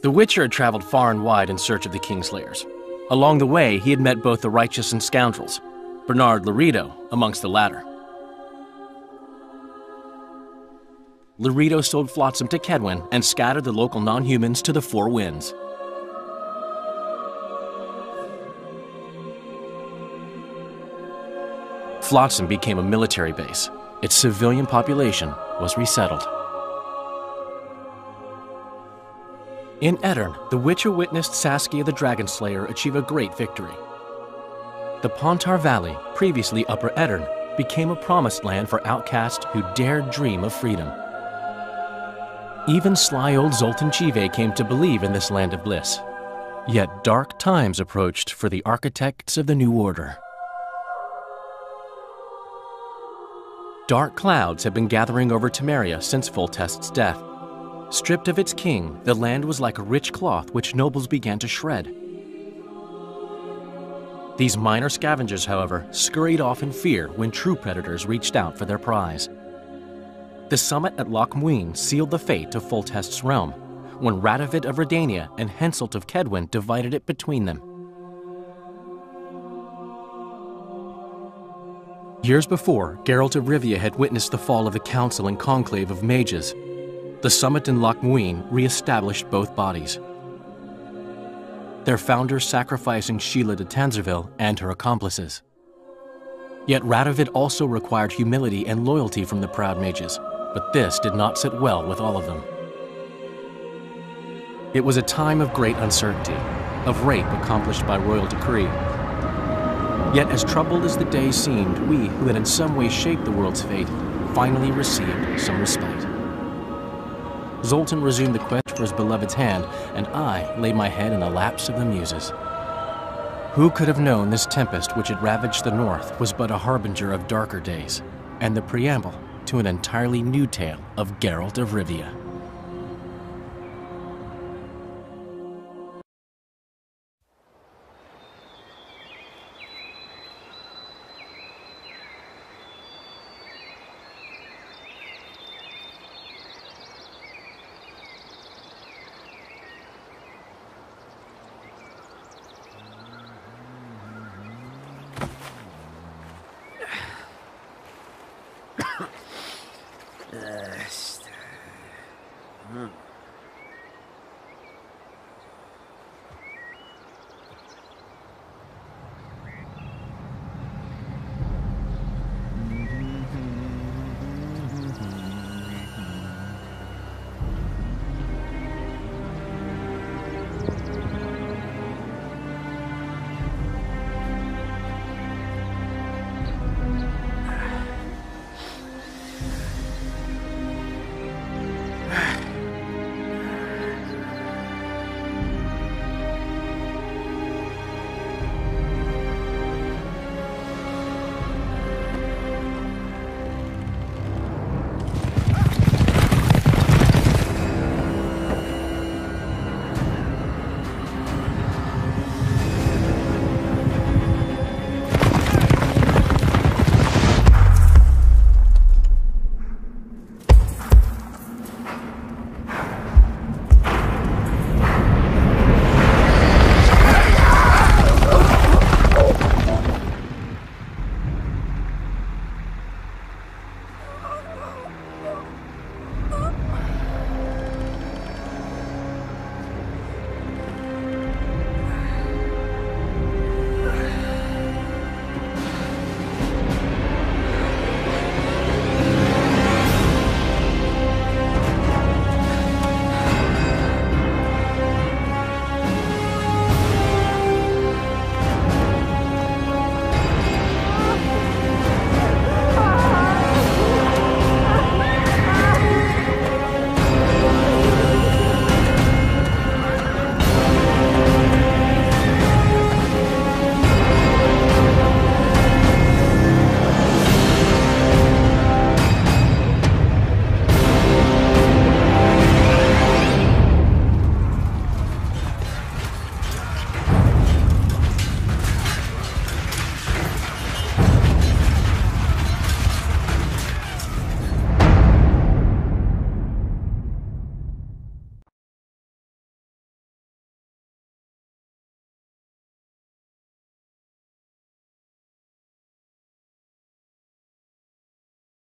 The Witcher had traveled far and wide in search of the Kingslayers. Along the way, he had met both the righteous and scoundrels, Bernard Laredo amongst the latter. Laredo sold Flotsam to Kedwin and scattered the local non-humans to the four winds. Flotsam became a military base. Its civilian population was resettled. In Edirn, the Witcher witnessed Saskia the Dragonslayer achieve a great victory. The Pontar Valley, previously Upper Edirn, became a promised land for outcasts who dared dream of freedom. Even sly old Zoltan Chive came to believe in this land of bliss. Yet dark times approached for the architects of the New Order. Dark clouds had been gathering over Temeria since Foltest's death. Stripped of its king, the land was like a rich cloth which nobles began to shred. These minor scavengers, however, scurried off in fear when true predators reached out for their prize. The summit at Loch Muin sealed the fate of Foltest's realm, when Radovid of Redania and Henselt of Kedwin divided it between them. Years before, Geralt of Rivia had witnessed the fall of the Council and Conclave of Mages. The summit in Loch Muin re-established both bodies, their founders sacrificing Sheila de Tanzerville and her accomplices. Yet Radovid also required humility and loyalty from the proud mages, but this did not sit well with all of them. It was a time of great uncertainty, of rape accomplished by royal decree. Yet as troubled as the day seemed, we, who had in some way shaped the world's fate, finally received some respite. Zoltan resumed the quest for his beloved's hand, and I laid my head in a lapse of the muses. Who could have known this tempest which had ravaged the north was but a harbinger of darker days, and the preamble to an entirely new tale of Geralt of Rivia.